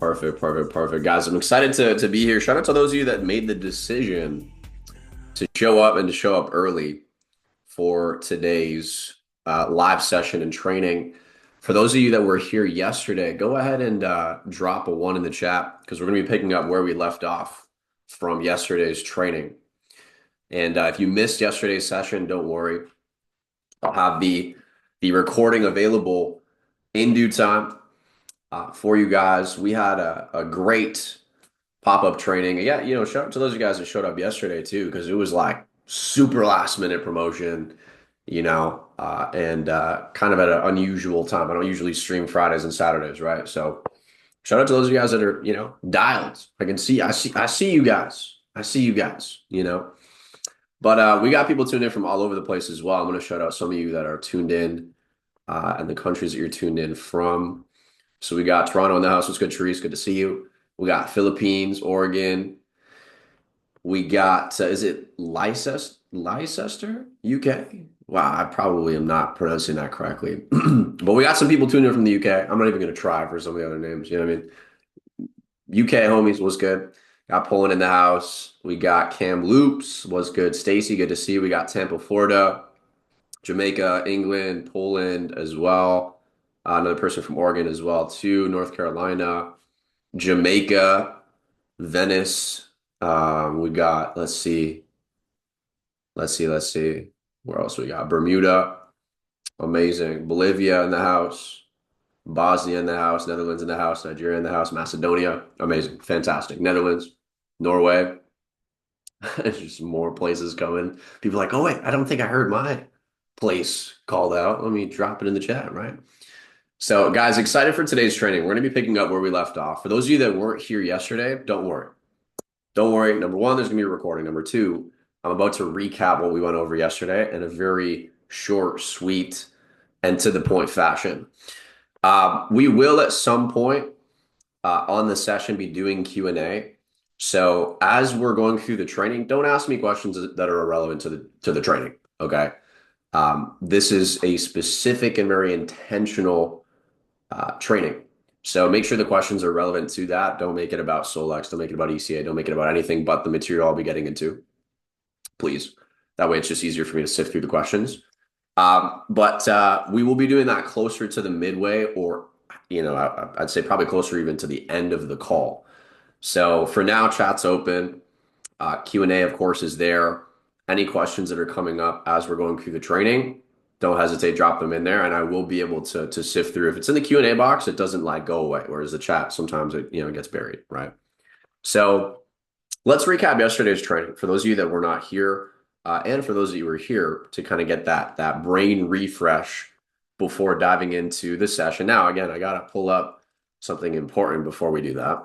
Perfect, perfect, perfect. Guys, I'm excited to be here. Shout out to those of you that made the decision to show up and to show up early for today's live session and training. For those of you that were here yesterday, go ahead and drop a one in the chat because we're going to be picking up where we left off from yesterday's training. And if you missed yesterday's session, don't worry. I'll have the recording available in due time for you guys. We had a great pop-up training. Yeah, shout out to those of you guys that showed up yesterday too, because it was like super last minute promotion, and kind of at an unusual time. I don't usually stream Fridays and Saturdays, right? So shout out to those of you guys that are, dialed. I see you guys. I see you guys. But we got people tuned in from all over the place as well. I'm going to shout out some of you that are tuned in and the countries that you're tuned in from. So we got Toronto in the house. What's good, Therese? Good to see you. We got Philippines, Oregon. We got, is it Leicester, UK? Wow, I probably am not pronouncing that correctly. But we got some people tuned in from the UK. I'm not even going to try for some of the other names. You know what I mean? UK homies was good. Got Poland in the house. We got Cam Loops was good. Stacy, good to see you. We got Tampa, Florida, Jamaica, England, Poland as well. Another person from Oregon as well, too. North Carolina, Jamaica, Venice. We got, let's see. Where else we got? Bermuda, amazing. Bolivia in the house. Bosnia in the house, Netherlands in the house, Nigeria in the house, Macedonia, amazing, fantastic. Netherlands, Norway, there's just more places coming. People are like, oh wait, I don't think I heard my place called out. Let me drop it in the chat, right? So guys, excited for today's training. We're going to be picking up where we left off. For those of you that weren't here yesterday, don't worry. Don't worry. Number one, there's going to be a recording. Number two, I'm about to recap what we went over yesterday in a very short, sweet, and to the point fashion. We will at some point on the session be doing Q&A. So as we're going through the training, don't ask me questions that are irrelevant to the training. Okay. This is a specific and very intentional training. So make sure the questions are relevant to that. Don't make it about Solex. Don't make it about ECA. Don't make it about anything but the material I'll be getting into. Please. That way it's just easier for me to sift through the questions. But we will be doing that closer to the midway, or I'd say probably closer even to the end of the call. So for now, chat's open. Q&A, of course, is there. Any questions that are coming up as we're going through the training, don't hesitate, drop them in there, and I will be able to sift through. If it's in the Q&A box, it doesn't like go away, whereas the chat sometimes it gets buried, right? So let's recap yesterday's training for those of you that were not here. And for those of you who are here to kind of get that brain refresh before diving into the session. Now, again, I got to pull up something important before we do that.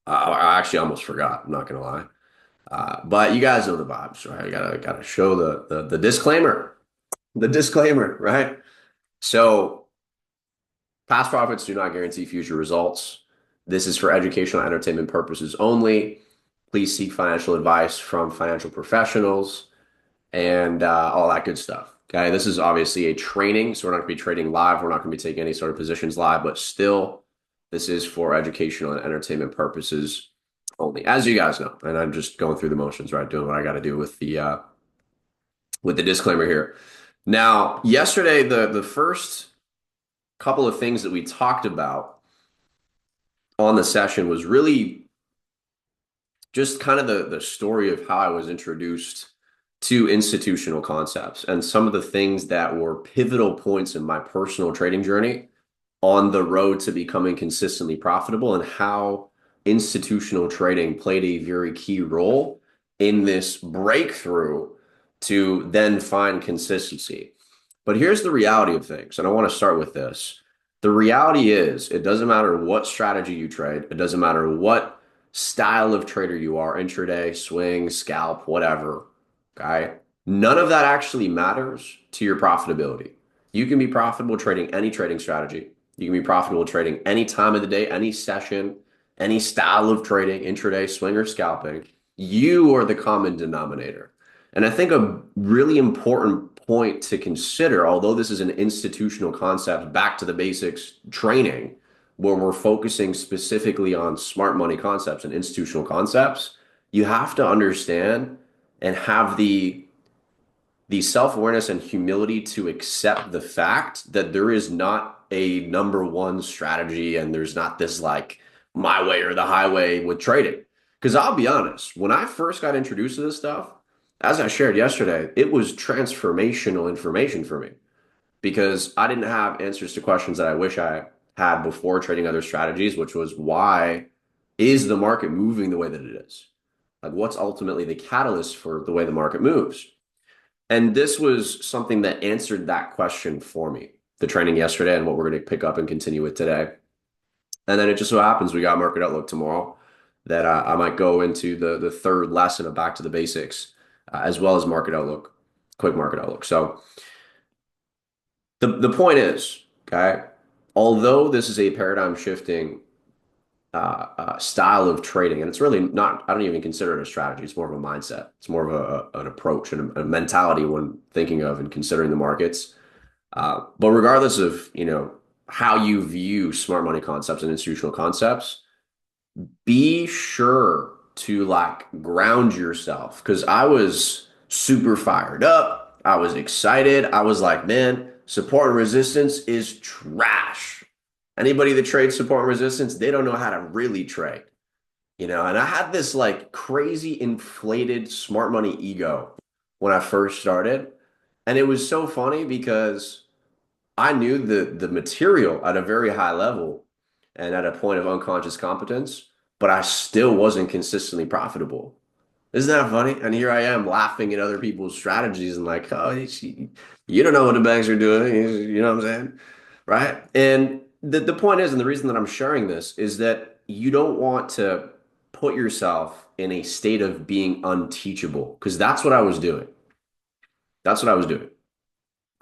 I actually almost forgot. I'm not going to lie. But you guys know the vibes, right? I gotta show the disclaimer. The disclaimer, right? So past profits do not guarantee future results. This is for educational entertainment purposes only. Please seek financial advice from financial professionals and all that good stuff. Okay, this is obviously a training, so we're not going to be trading live. We're not going to be taking any sort of positions live, but still, this is for educational and entertainment purposes only, as you guys know. And I'm just going through the motions, right? Doing what I got to do with the disclaimer here. Now, yesterday, the first couple of things that we talked about on the session was really just kind of the story of how I was introduced to institutional concepts and some of the things that were pivotal points in my personal trading journey on the road to becoming consistently profitable, and how institutional trading played a very key role in this breakthrough to then find consistency. But here's the reality of things, and I want to start with this. The reality is, it doesn't matter what strategy you trade. It doesn't matter what style of trader you are, intraday, swing, scalp, whatever, okay? None of that actually matters to your profitability. You can be profitable trading any trading strategy. You can be profitable trading any time of the day, any session, any style of trading, intraday, swing, or scalping. You are the common denominator. And I think a really important point to consider, although this is an institutional concept, back to the basics training, where we're focusing specifically on smart money concepts and institutional concepts, you have to understand and have the self-awareness and humility to accept the fact that there is not a number one strategy and there's not this like my way or the highway with trading. Because I'll be honest, when I first got introduced to this stuff, as I shared yesterday, it was transformational information for me because I didn't have answers to questions that I wish I had before trading other strategies, which was why is the market moving the way that it is? Like, what's ultimately the catalyst for the way the market moves? And this was something that answered that question for me, the training yesterday and what we're going to pick up and continue with today. And then it just so happens we got Market Outlook tomorrow that I might go into the third lesson of Back to the Basics, as well as Market Outlook, quick Market Outlook. So the point is, okay, although this is a paradigm shifting style of trading, and it's really not, I don't even consider it a strategy. It's more of a mindset. It's more of an approach and a mentality when thinking of and considering the markets. But regardless of, how you view smart money concepts and institutional concepts, be sure to like ground yourself because I was super fired up. I was excited. I was like, man, support and resistance is trash. Anybody that trades support and resistance, they don't know how to really trade. And I had this like crazy inflated smart money ego when I first started. And it was so funny because I knew the material at a very high level and at a point of unconscious competence, but I still wasn't consistently profitable. Isn't that funny? And here I am laughing at other people's strategies and like, oh, you don't know what the banks are doing. You know what I'm saying? Right? And the point is, and the reason that I'm sharing this is that you don't want to put yourself in a state of being unteachable because that's what I was doing. That's what I was doing.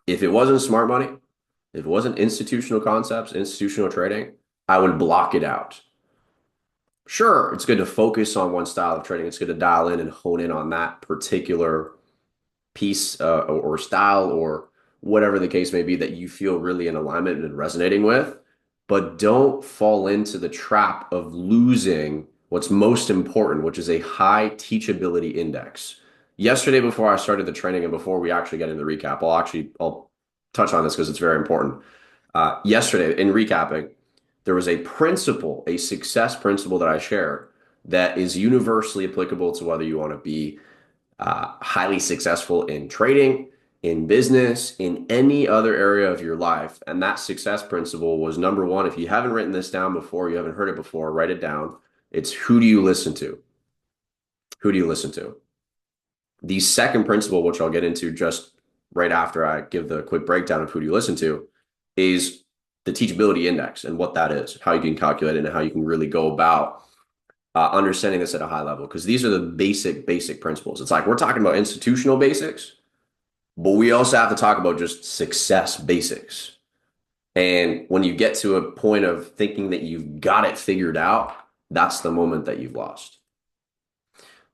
If it wasn't smart money, if it wasn't institutional concepts, institutional trading, I would block it out. Sure, it's good to focus on one style of trading. It's good to dial in and hone in on that particular piece or style or whatever the case may be that you feel really in alignment and resonating with. But don't fall into the trap of losing what's most important, which is a high teachability index. Yesterday, before I started the training and before we actually get into the recap, I'll touch on this because it's very important. Yesterday, in recapping, there was a principle, a success principle that I shared that is universally applicable to whether you want to be highly successful in trading, in business, in any other area of your life. And that success principle was number one. If you haven't written this down before, you haven't heard it before, write it down. It's who do you listen to? Who do you listen to? The second principle, which I'll get into just right after I give the quick breakdown of who do you listen to, is the teachability index and what that is, how you can calculate it, and how you can really go about understanding this at a high level. Because these are the basic principles. It's like we're talking about institutional basics, but we also have to talk about just success basics. And when you get to a point of thinking that you've got it figured out, that's the moment that you've lost.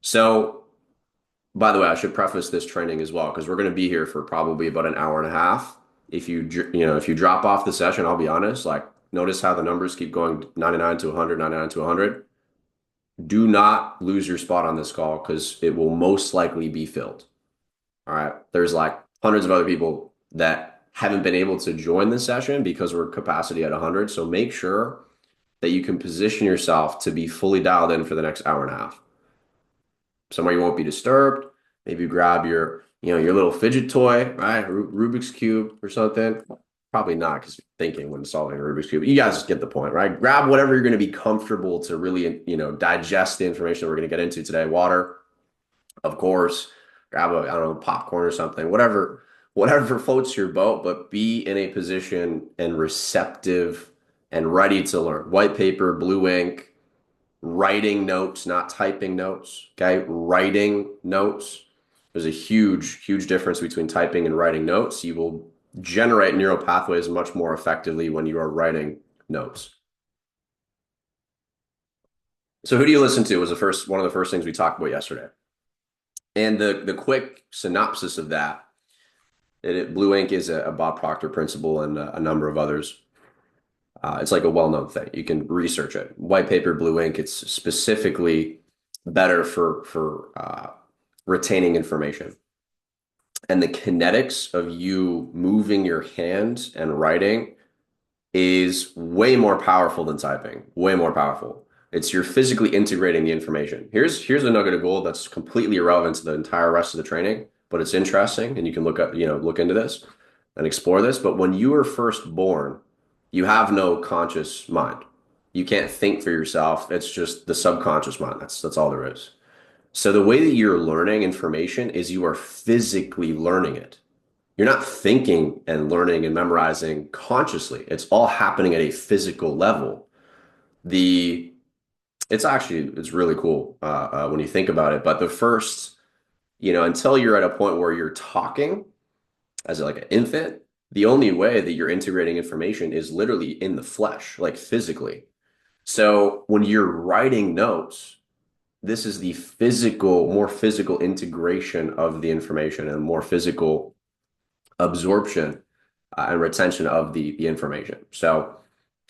So, by the way, I should preface this training as well because we're going to be here for probably about an hour and a half. If you drop off the session, I'll be honest, like notice how the numbers keep going 99 to 100, 99 to 100. Do not lose your spot on this call because it will most likely be filled. All right. There's like hundreds of other people that haven't been able to join the session because we're capacity at 100. So make sure that you can position yourself to be fully dialed in for the next hour and a half. Somewhere you won't be disturbed. Maybe grab your little fidget toy, right? Rubik's Cube or something. Probably not because you're thinking when solving a Rubik's Cube. You guys get the point, right? Grab whatever you're going to be comfortable to really, digest the information we're going to get into today. Water, of course. Grab I don't know, popcorn or something. Whatever floats your boat, but be in a position and receptive and ready to learn. White paper, blue ink, writing notes, not typing notes. Okay, writing notes. There's a huge difference between typing and writing notes. You will generate neural pathways much more effectively when you are writing notes. So who do you listen to was one of the first things we talked about yesterday. And the quick synopsis of that, Blue Ink is a Bob Proctor principle and a number of others. It's like a well-known thing. You can research it. White paper, blue ink, it's specifically better for retaining information. And the kinetics of you moving your hands and writing is way more powerful than typing, way more powerful. It's you're physically integrating the information. Here's a nugget of gold that's completely irrelevant to the entire rest of the training, but it's interesting, and you can look up, look into this and explore this. But when you were first born, you have no conscious mind. You can't think for yourself. It's just the subconscious mind. That's all there is. So the way that you're learning information is you are physically learning it. You're not thinking and learning and memorizing consciously. It's all happening at a physical level. The it's really cool when you think about it. But the first, until you're at a point where you're talking as like an infant, the only way that you're integrating information is literally in the flesh, like physically. So when you're writing notes, this is the more physical integration of the information and more physical absorption and retention of the information. So,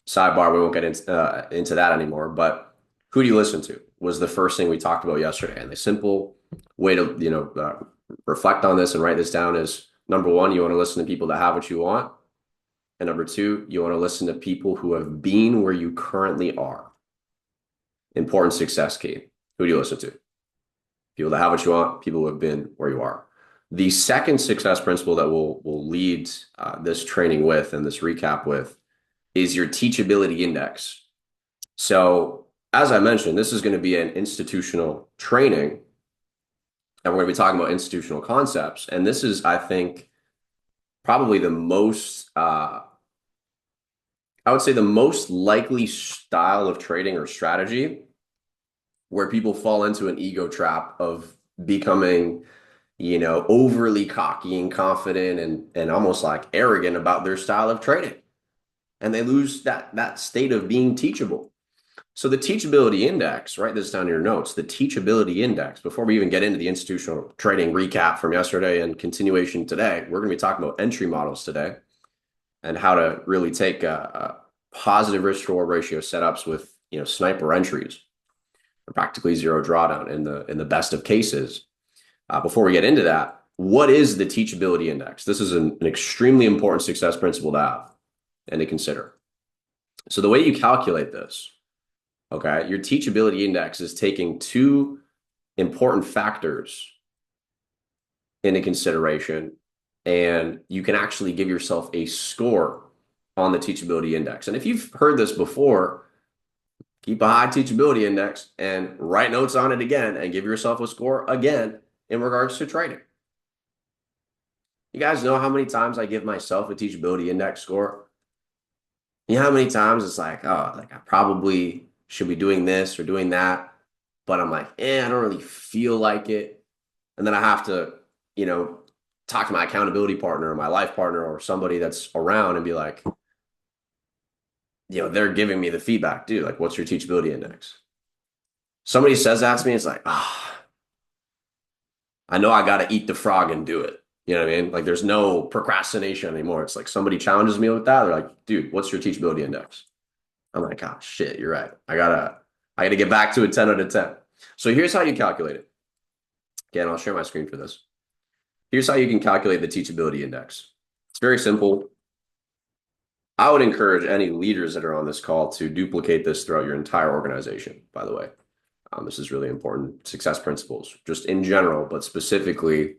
sidebar, we won't get into that anymore. But who do you listen to was the first thing we talked about yesterday. And the simple way to reflect on this and write this down is number one, you want to listen to people that have what you want, and number two, you want to listen to people who have been where you currently are. Important success key. Who do you listen to? People that have what you want, people who have been where you are. The second success principle that we'll lead this training with and this recap with is your teachability index. So, as I mentioned, this is going to be an institutional training, and we're going to be talking about institutional concepts. And this is, I think, probably the most, I would say, the most likely style of trading or strategy where people fall into an ego trap of becoming overly cocky and confident and almost like arrogant about their style of trading. And they lose that state of being teachable. So the teachability index, write this down in your notes, the teachability index, before we even get into the institutional trading recap from yesterday and continuation today, we're going to be talking about entry models today and how to really take a positive risk reward ratio setups with, sniper entries, or practically zero drawdown in the best of cases. Before we get into that, what is the teachability index? This is an extremely important success principle to have and to consider. So the way you calculate this, okay, your teachability index is taking two important factors into consideration, and you can actually give yourself a score on the teachability index. And if you've heard this before, keep a high teachability index and write notes on it again and give yourself a score again in regards to trading. You guys know how many times I give myself a teachability index score? You know how many times it's like, oh, like I probably should be doing this or doing that, but I'm like, I don't really feel like it. And then I have to, talk to my accountability partner or my life partner or somebody that's around and be like, they're giving me the feedback, dude, like, what's your teachability index? Somebody says that to me, it's like, I know I got to eat the frog and do it. You know what I mean? Like there's no procrastination anymore. It's like somebody challenges me with that. They're like, dude, what's your teachability index? I'm like, oh shit, you're right. I gotta get back to a 10 out of 10. So here's how you calculate it. Again, I'll share my screen for this. Here's how you can calculate the teachability index. It's very simple. I would encourage any leaders that are on this call to duplicate this throughout your entire organization, by the way. This is really important. Success principles, just in general, but specifically,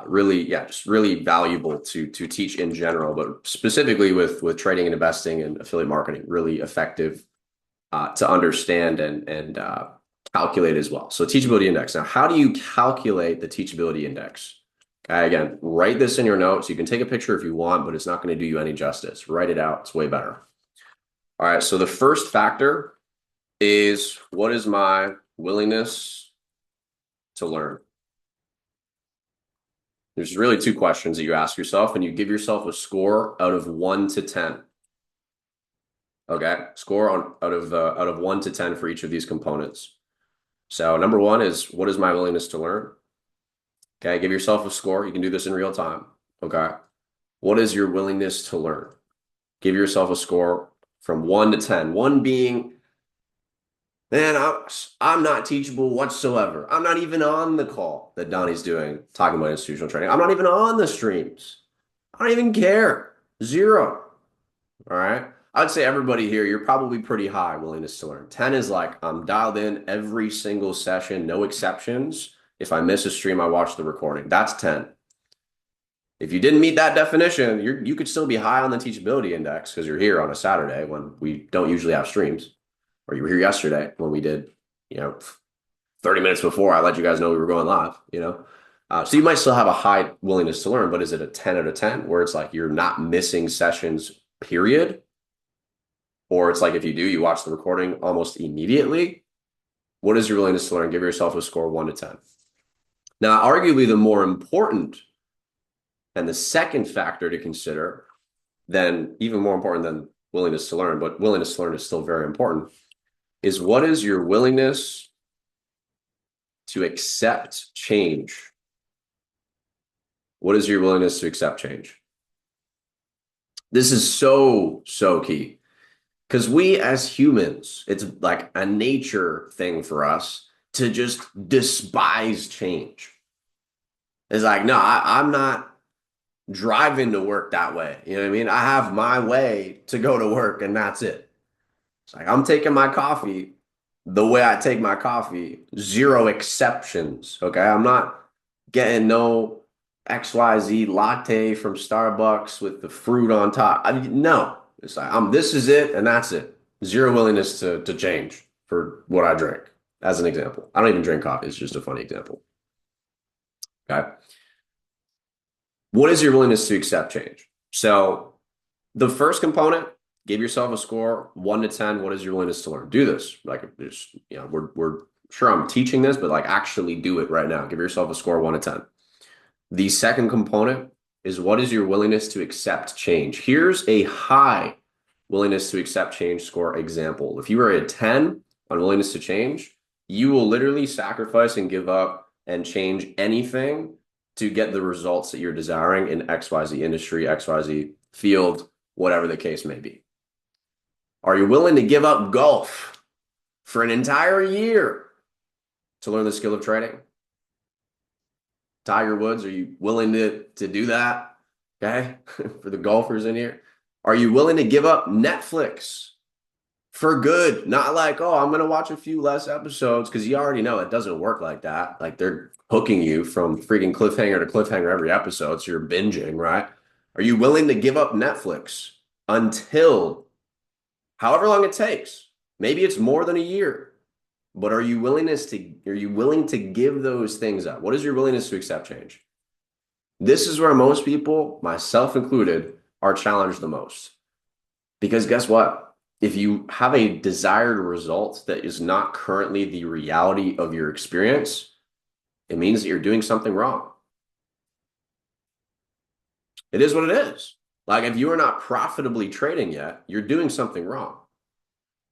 really, just really valuable to teach in general, but specifically with trading and investing and affiliate marketing, really effective to understand and calculate as well. So teachability index. Now, how do you calculate the teachability index? Okay, again, write this in your notes. You can take a picture if you want, but it's not going to do you any justice. Write it out. It's way better. All right. So the first factor is, what is my willingness to learn? There's really two questions that you ask yourself, and you give yourself a score out of 1 to 10. Okay, score out of 1 to 10 for each of these components. So number one is, what is my willingness to learn? Okay, give yourself a score. You can do this in real time. Okay. What is your willingness to learn? Give yourself a score from 1 to 10. 1 being, man, I'm not teachable whatsoever. I'm not even on the call that Donnie's doing, talking about institutional training. I'm not even on the streams. I don't even care. 0. All right. I'd say everybody here, you're probably pretty high willingness to learn. 10 is like, I'm dialed in every single session, no exceptions. If I miss a stream, I watch the recording. That's 10. If you didn't meet that definition, you could still be high on the teachability index because you're here on a Saturday when we don't usually have streams, or you were here yesterday when we did, 30 minutes before I let you guys know we were going live. So you might still have a high willingness to learn, but is it a 10 out of 10 where it's like you're not missing sessions, period? Or it's like if you do, you watch the recording almost immediately. What is your willingness to learn? Give yourself a score 1 to 10. Now, arguably the more important and the second factor to consider, then even more important than willingness to learn, but willingness to learn is still very important, is what is your willingness to accept change? What is your willingness to accept change? This is so, so key. Because we as humans, it's like a nature thing for us to just despise change. It's like, no, I'm not driving to work that way. You know what I mean? I have my way to go to work and that's it. It's like I'm taking my coffee the way I take my coffee, 0 exceptions. Okay. I'm not getting no XYZ latte from Starbucks with the fruit on top. No. It's like this is it and that's it. 0 willingness to change for what I drink, as an example. I don't even drink coffee. It's just a funny example. Okay. What is your willingness to accept change? So the first component, give yourself a score 1 to 10. What is your willingness to learn? Do this. Like, we're sure I'm teaching this, but like actually do it right now. Give yourself a score 1 to 10. The second component is what is your willingness to accept change? Here's a high willingness to accept change score example. If you are a 10 on willingness to change, you will literally sacrifice and give up and change anything to get the results that you're desiring in XYZ industry, XYZ field, whatever the case may be. Are you willing to give up golf for an entire year to learn the skill of trading? Tiger Woods, are you willing to do that? Okay, for the golfers in here. Are you willing to give up Netflix for good? Not like, oh, I'm going to watch a few less episodes, because you already know it doesn't work like that. Like they're hooking you from freaking cliffhanger to cliffhanger every episode, so you're binging, right? Are you willing to give up Netflix until however long it takes? Maybe it's more than a year, but are you willing to give those things up? What is your willingness to accept change? This is where most people, myself included, are challenged the most. Because guess what? If you have a desired result that is not currently the reality of your experience, it means that you're doing something wrong. It is what it is. Like if you are not profitably trading yet, you're doing something wrong.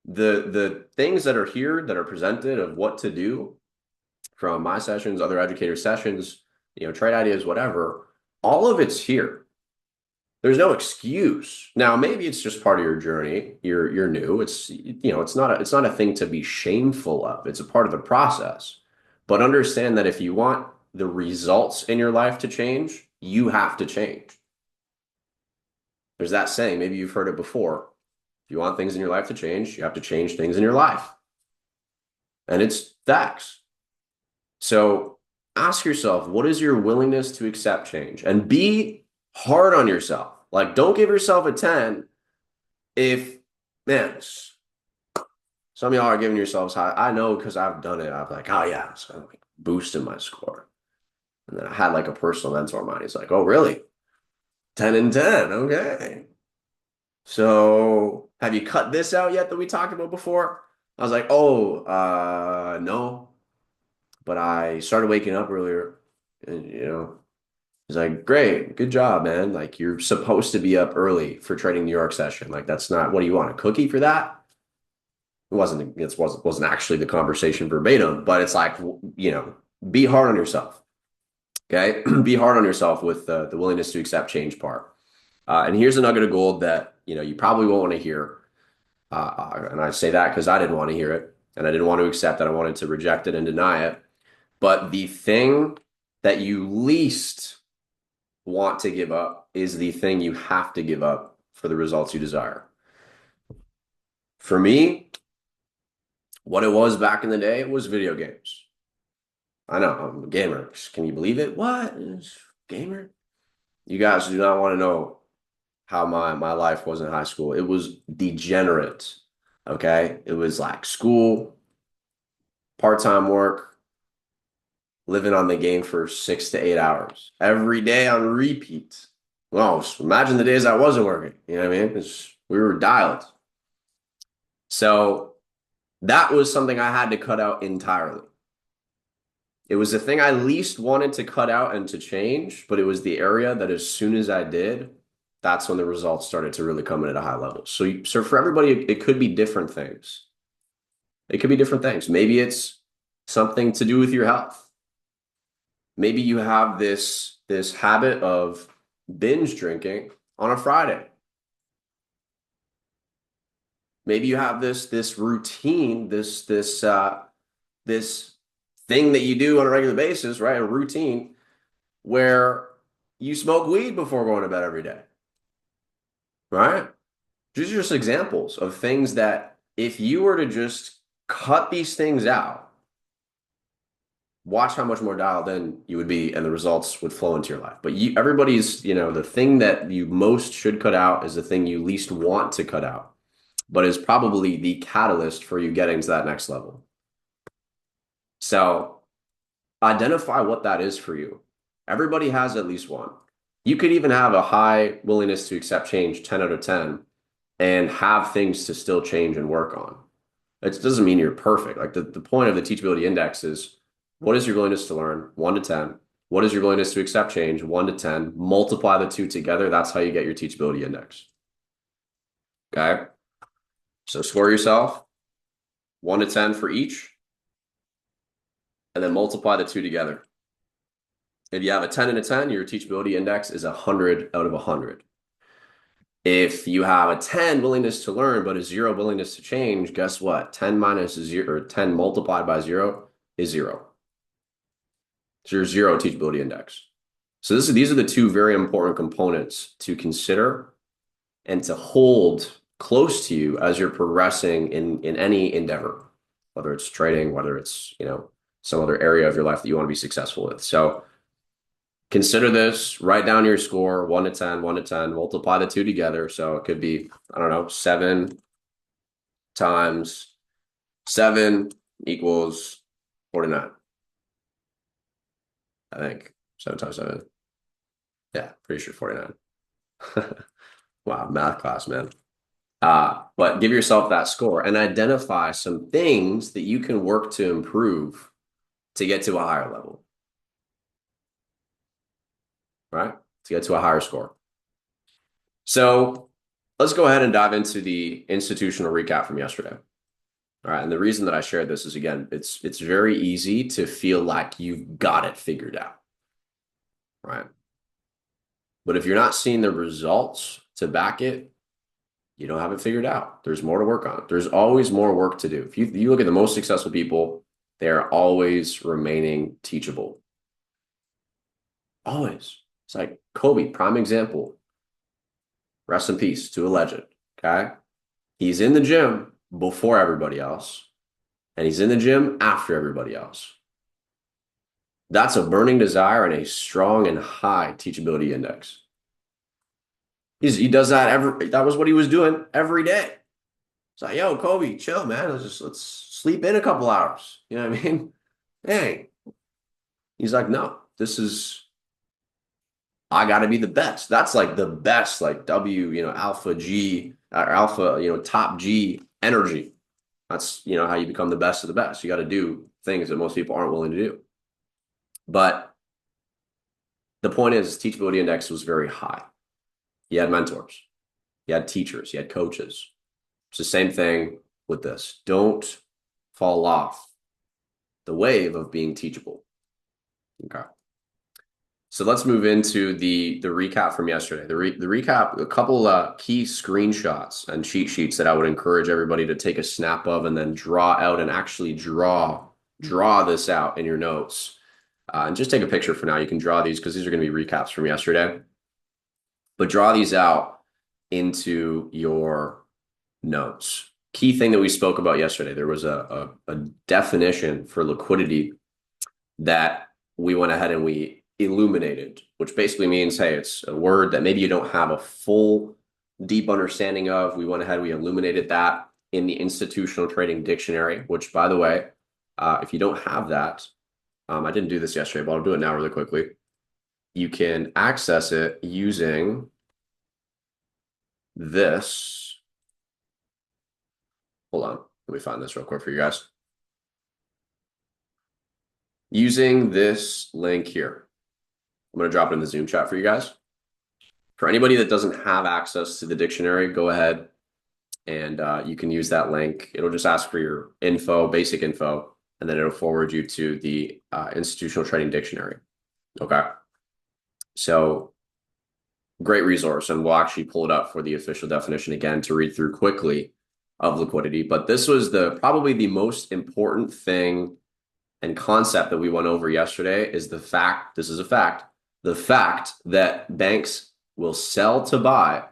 The things that are here that are presented of what to do from my sessions, other educator sessions, trade ideas, whatever, all of it's here. There's no excuse. Now, maybe it's just part of your journey. You're new. It's it's not a thing to be shameful of. It's a part of the process. But understand that if you want the results in your life to change, you have to change. There's that saying, maybe you've heard it before. If you want things in your life to change, you have to change things in your life. And it's facts. So ask yourself, what is your willingness to accept change? And be hard on yourself. Like, don't give yourself a 10 if, man, some of y'all are giving yourselves high. I know because I've done it. I'm like, oh yeah, so I'm like boosting my score. And then I had like a personal mentor of mine. He's like, oh, really? 10 and 10. Okay. So have you cut this out yet that we talked about before? I was like, oh, no. But I started waking up earlier and, he's like, great, good job, man. Like you're supposed to be up early for trading New York session. Like that's not, what do you want, a cookie for that? It wasn't actually the conversation verbatim, but it's like, be hard on yourself. Okay. Be hard on yourself with the willingness to accept change part. And here's a nugget of gold that you probably won't want to hear. And I say that because I didn't want to hear it, and I didn't want to accept it. I wanted to reject it and deny it. But the thing that you least want to give up is the thing you have to give up for the results you desire. For me, what it was back in the day was video games. I know, I'm a gamer. Can you believe it? What? Gamer? You guys do not want to know how my life was in high school. It was degenerate. Okay. It was like school, part-time work, living on the game for 6 to 8 hours every day on repeat. Well, imagine the days I wasn't working. You know what I mean? We were dialed. So that was something I had to cut out entirely. It was the thing I least wanted to cut out and to change, but it was the area that as soon as I did, that's when the results started to really come in at a high level. So for everybody, it could be different things. It could be different things. Maybe it's something to do with your health. Maybe you have this habit of binge drinking on a Friday. Maybe you have this routine, this thing that you do on a regular basis, right? A routine where you smoke weed before going to bed every day, right? These are just examples of things that if you were to just cut these things out, watch how much more dialed in you would be and the results would flow into your life. But everybody's, the thing that you most should cut out is the thing you least want to cut out, but is probably the catalyst for you getting to that next level. So identify what that is for you. Everybody has at least one. You could even have a high willingness to accept change, 10 out of 10, and have things to still change and work on. It doesn't mean you're perfect. Like the point of the teachability index is what is your willingness to learn? 1 to 10. What is your willingness to accept change? 1 to 10. Multiply the two together. That's how you get your teachability index. Okay. So score yourself 1 to 10 for each, and then multiply the two together. If you have a 10 and a 10, your teachability index is 100 out of 100. If you have a 10 willingness to learn, but a 0 willingness to change, guess what? 10 minus 0 or 10 multiplied by 0 is 0. It's your 0 teachability index. So these are the two very important components to consider and to hold close to you as you're progressing in any endeavor, whether it's trading, whether it's, some other area of your life that you want to be successful with. So consider this, write down your score, 1 to 10, 1 to 10, multiply the two together. So it could be, 7 times 7 equals 49. I think 7 times 7. Yeah, pretty sure 49. Wow, math class, man. But give yourself that score and identify some things that you can work to improve to get to a higher level, right? To get to a higher score. So let's go ahead and dive into the institutional recap from yesterday. All right. And the reason that I shared this is, again, it's very easy to feel like you've got it figured out, right? But if you're not seeing the results to back it, you don't have it figured out. There's more to work on. There's always more work to do. If you look at the most successful people, they're always remaining teachable. Always. It's like Kobe, prime example. Rest in peace to a legend. Okay. He's in the gym before everybody else, and he's in the gym after everybody else. That's a burning desire and a strong and high teachability index. He does that that was what he was doing every day. It's like, yo, Kobe, chill, man. Let's sleep in a couple hours. You know what I mean? Hey. He's like, no, I got to be the best. That's like the best, like alpha G, or alpha, top G energy. That's, how you become the best of the best. You got to do things that most people aren't willing to do. But the point is, teachability index was very high. He had mentors, he had teachers, he had coaches. It's the same thing with this. Don't fall off the wave of being teachable. Okay. So let's move into the recap from yesterday. The recap, a couple key screenshots and cheat sheets that I would encourage everybody to take a snap of and then draw out and actually draw this out in your notes. And just take a picture for now. You can draw these because these are going to be recaps from yesterday. But draw these out into your notes. Key thing that we spoke about yesterday, there was a definition for liquidity that we went ahead and we illuminated, which basically means, hey, it's a word that maybe you don't have a full, deep understanding of. We went ahead, we illuminated that in the Institutional Trading Dictionary, which, by the way, if you don't have that, I didn't do this yesterday, but I'll do it now really quickly. You can access it using this. Hold on, let me find this real quick for you guys. Using this link here. I'm going to drop it in the Zoom chat for you guys. For anybody that doesn't have access to the dictionary, go ahead and you can use that link. It'll just ask for your info, basic info, and then it'll forward you to the Institutional Trading Dictionary. Okay. So great resource, and we'll actually pull it up for the official definition again to read through quickly of liquidity. But this was probably the most important thing and concept that we went over yesterday is the fact, this is a fact, the fact that banks will sell to buy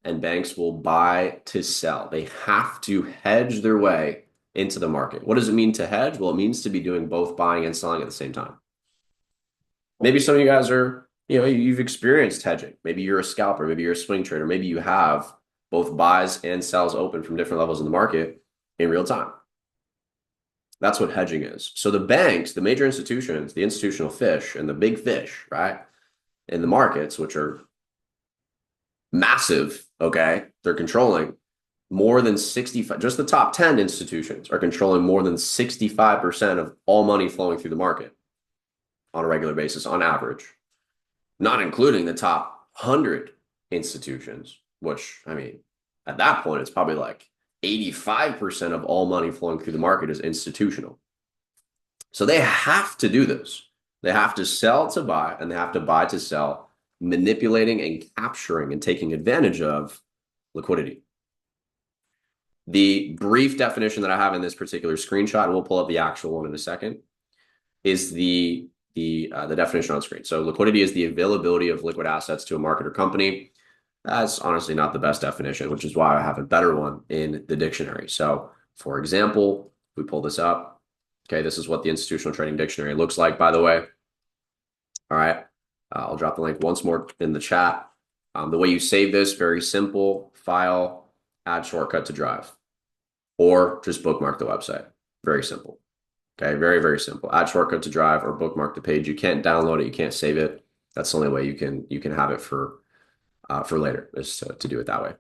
and banks will buy to sell. They have to hedge their way into the market. What does it mean to hedge? Well, it means to be doing both buying and selling at the same time. Maybe some of you guys are, you've experienced hedging. Maybe you're a scalper, maybe you're a swing trader, maybe you have both buys and sells open from different levels in the market in real time. That's what hedging is. So the banks, the major institutions, the institutional fish and the big fish, right, in the markets, which are massive, okay, they're controlling more than 65, just the top 10 institutions are controlling more than 65% of all money flowing through the market on a regular basis, on average, not including the top 100 institutions, which, I mean, at that point, it's probably like 85% of all money flowing through the market is institutional. So they have to do this. They have to sell to buy and they have to buy to sell, manipulating and capturing and taking advantage of liquidity. The brief definition that I have in this particular screenshot, and we'll pull up the actual one in a second, is the definition on screen. So liquidity is the availability of liquid assets to a market or company. That's honestly not the best definition, which is why I have a better one in the dictionary. So, for example, we pull this up. Okay, this is what the Institutional Trading Dictionary looks like, by the way. All right, I'll drop the link once more in the chat. The way you save this, very simple, file, add shortcut to Drive, or just bookmark the website. Very simple. Okay, very, very simple. Add shortcut to Drive or bookmark the page. You can't download it, you can't save it. That's the only way you can have it for later, is to do it that way.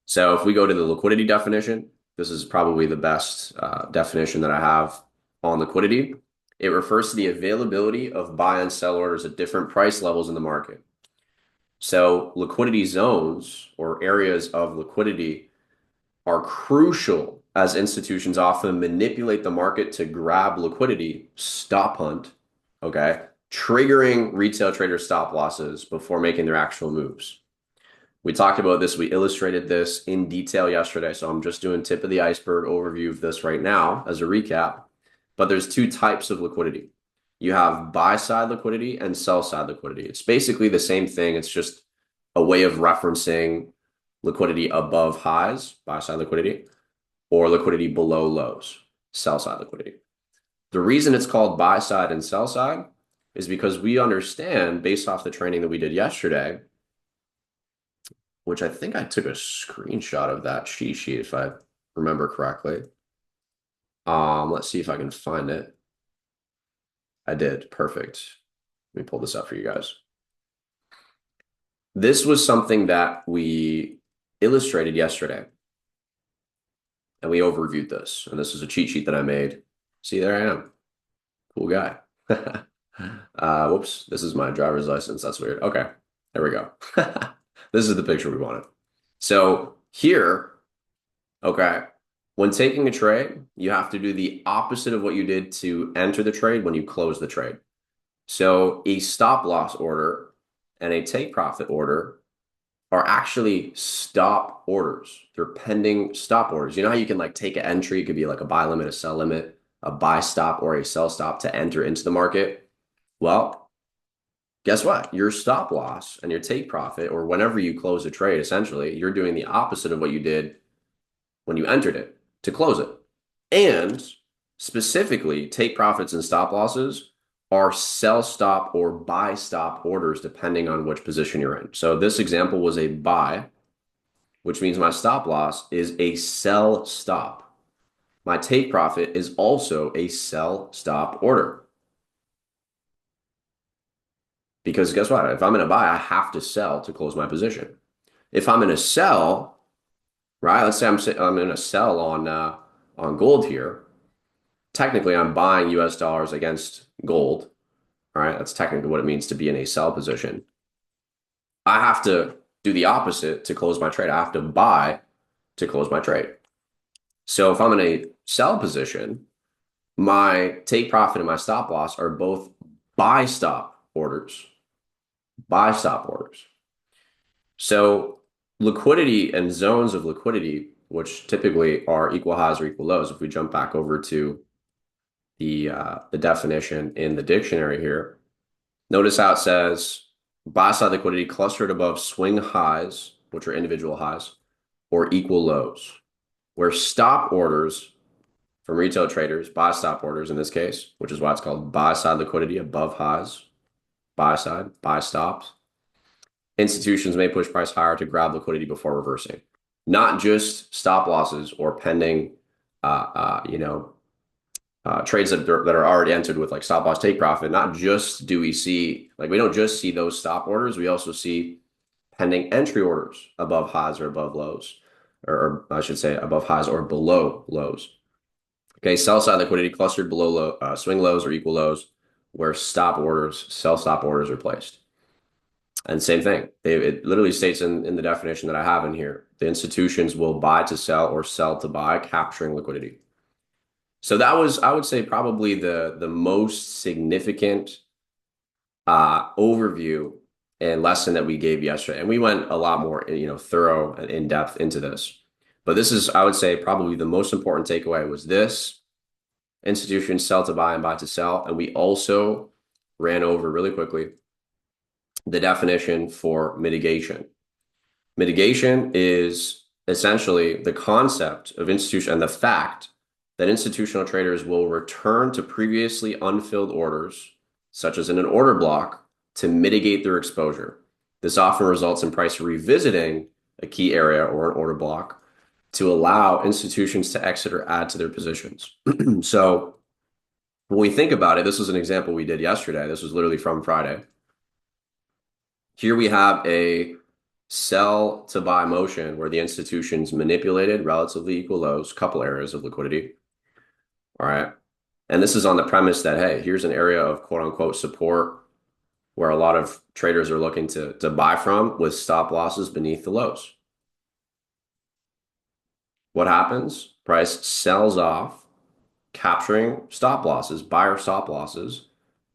So if we go to the liquidity definition, this is probably the best definition that I have on liquidity. It refers to the availability of buy and sell orders at different price levels in the market. So liquidity zones or areas of liquidity are crucial as institutions often manipulate the market to grab liquidity, stop hunt, okay, triggering retail trader stop losses before making their actual moves. We talked about this. We illustrated this in detail yesterday. So I'm just doing tip of the iceberg overview of this right now as a recap. But there's two types of liquidity. You have buy side liquidity and sell side liquidity. It's basically the same thing. It's just a way of referencing liquidity above highs, buy side liquidity, or liquidity below lows, sell side liquidity. The reason it's called buy side and sell side is because we understand, based off the training that we did yesterday, which I think I took a screenshot of that cheat sheet, if I remember correctly. Let's see if I can find it. I did. Perfect. Let me pull this up for you guys. This was something that we illustrated yesterday. And we overviewed this. And this is a cheat sheet that I made. See, there I am. Cool guy. Whoops. This is my driver's license. That's weird. Okay. There we go. This is the picture we wanted. So here, okay, when taking a trade, you have to do the opposite of what you did to enter the trade when you close the trade. So a stop loss order and a take profit order are actually stop orders. They're pending stop orders. You know how you can like take an entry, it could be like a buy limit, a sell limit, a buy stop or a sell stop to enter into the market. Well, guess what? Your stop loss and your take profit, or whenever you close a trade, essentially, you're doing the opposite of what you did when you entered it to close it. And specifically, take profits and stop losses are sell stop or buy stop orders, depending on which position you're in. So this example was a buy, which means my stop loss is a sell stop. My take profit is also a sell stop order. Because guess what? If I'm in a buy, I have to sell to close my position. If I'm in a sell, right? Let's say I'm in a sell on gold here. Technically, I'm buying US dollars against gold. All right, that's technically what it means to be in a sell position. I have to do the opposite to close my trade. I have to buy to close my trade. So if I'm in a sell position, my take profit and my stop loss are both buy stop orders. Buy stop orders. So liquidity and zones of liquidity, which typically are equal highs or equal lows, if we jump back over to the definition in the dictionary here, notice how it says buy side liquidity clustered above swing highs, which are individual highs, or equal lows, where stop orders from retail traders, buy stop orders in this case, which is why it's called buy side liquidity above highs, buy side, buy stops. Institutions may push price higher to grab liquidity before reversing. Not just stop losses or pending, trades that are already entered with like stop loss take profit. Not just do we see we don't just see those stop orders. We also see pending entry orders above highs or above lows, or I should say above highs or below lows. Okay, sell side liquidity clustered below swing lows or equal lows, where stop orders, sell stop orders are placed. And same thing, it literally states in the definition that I have in here, the institutions will buy to sell or sell to buy, capturing liquidity. So that was, I would say, probably the most significant overview and lesson that we gave yesterday. And we went a lot more, thorough and in depth into this. But this is, I would say, probably the most important takeaway was this: institutions sell to buy and buy to sell. And we also ran over really quickly the definition for mitigation. Mitigation is essentially the concept of institution and the fact that institutional traders will return to previously unfilled orders, such as in an order block, to mitigate their exposure. This often results in price revisiting a key area or an order block to allow institutions to exit or add to their positions. So when we think about it, this was an example we did yesterday. This was literally from Friday. Here we have a sell to buy motion where the institutions manipulated relatively equal lows, couple areas of liquidity. All right. And this is on the premise that, hey, here's an area of quote unquote support where a lot of traders are looking to buy from with stop losses beneath the lows. What happens? Price sells off, capturing stop losses, buyer stop losses,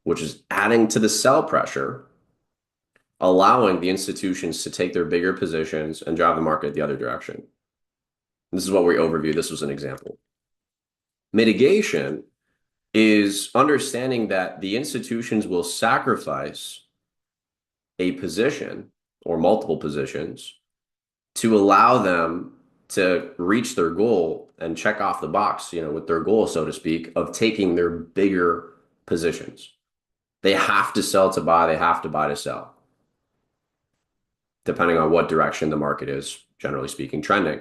which is adding to the sell pressure, allowing the institutions to take their bigger positions and drive the market the other direction. This is what we overview. This was an example. Mitigation is understanding that the institutions will sacrifice a position or multiple positions to allow them to reach their goal and check off the box, with their goal, so to speak, of taking their bigger positions. They have to sell to buy, they have to buy to sell, depending on what direction the market is, generally speaking, trending.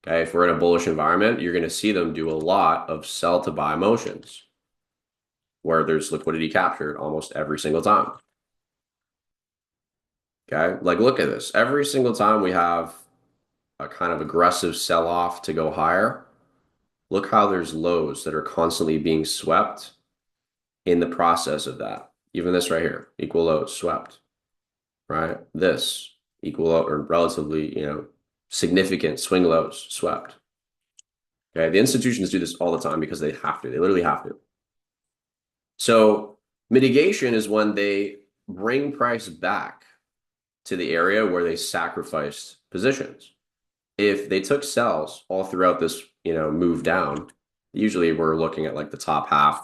Okay, if we're in a bullish environment, you're going to see them do a lot of sell to buy motions where there's liquidity captured almost every single time. Okay, like look at this. Every single time we have a kind of aggressive sell-off to go higher, look how there's lows that are constantly being swept in the process of that. Even this right here, equal lows swept, right? This equal or relatively, significant swing lows swept. Okay, the institutions do this all the time because they have to. They literally have to. So Mitigation is when they bring price back to the area where they sacrificed positions. If they took sells all throughout this, move down, usually we're looking at like the top half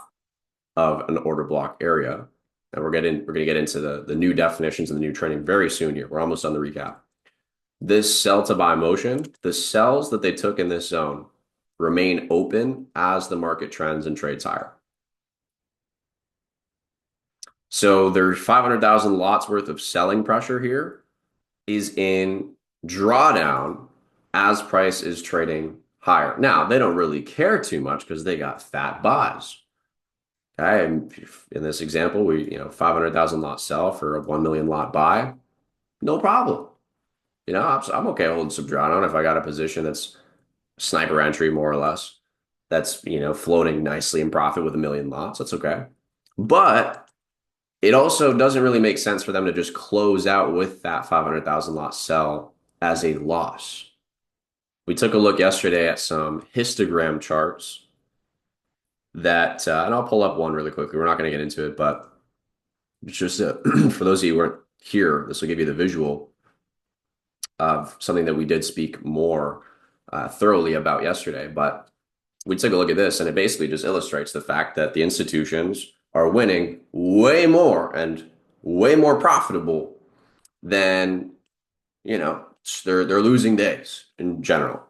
of an order block area. And we're gonna get into the new definitions and the new training very soon here. We're almost on the recap. This sell to buy motion, the sells that they took in this zone remain open as the market trends and trades higher. So there's 500,000 lots worth of selling pressure here is in drawdown as price is trading higher. Now, they don't really care too much because they got fat buys. Okay, and in this example, 500,000 lot sell for a 1 million lot buy, no problem. I'm okay holding some drawdown if I got a position that's sniper entry more or less. That's, floating nicely in profit with 1 million lots. That's okay. But it also doesn't really make sense for them to just close out with that 500,000 lot sell as a loss. We took a look yesterday at some histogram charts that, and I'll pull up one really quickly. We're not going to get into it, but it's just for those of you who weren't here, this will give you the visual of something that we did speak more thoroughly about yesterday. But we took a look at this, and it basically just illustrates the fact that the institutions are winning way more and way more profitable than, they're losing days in general.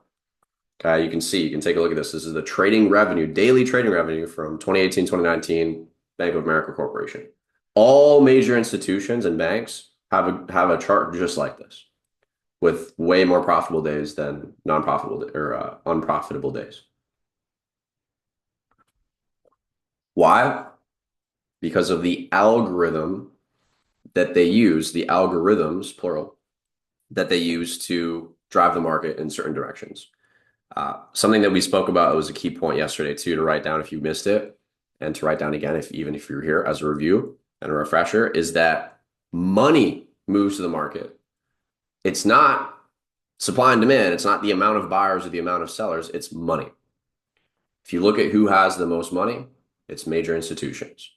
Okay, you can take a look at this. This is the trading revenue, daily trading revenue from 2018, 2019, Bank of America Corporation. All major institutions and banks have a chart just like this, with way more profitable days than non-profitable or unprofitable days. Why? Because of the algorithm that they use, the algorithms, plural, that they use to drive the market in certain directions. Something that we spoke about was a key point yesterday too, to write down if you missed it, and to write down again even if you're here as a review and a refresher, is that money moves to the market. It's not supply and demand. It's not the amount of buyers or the amount of sellers. It's money. If you look at who has the most money, it's major institutions.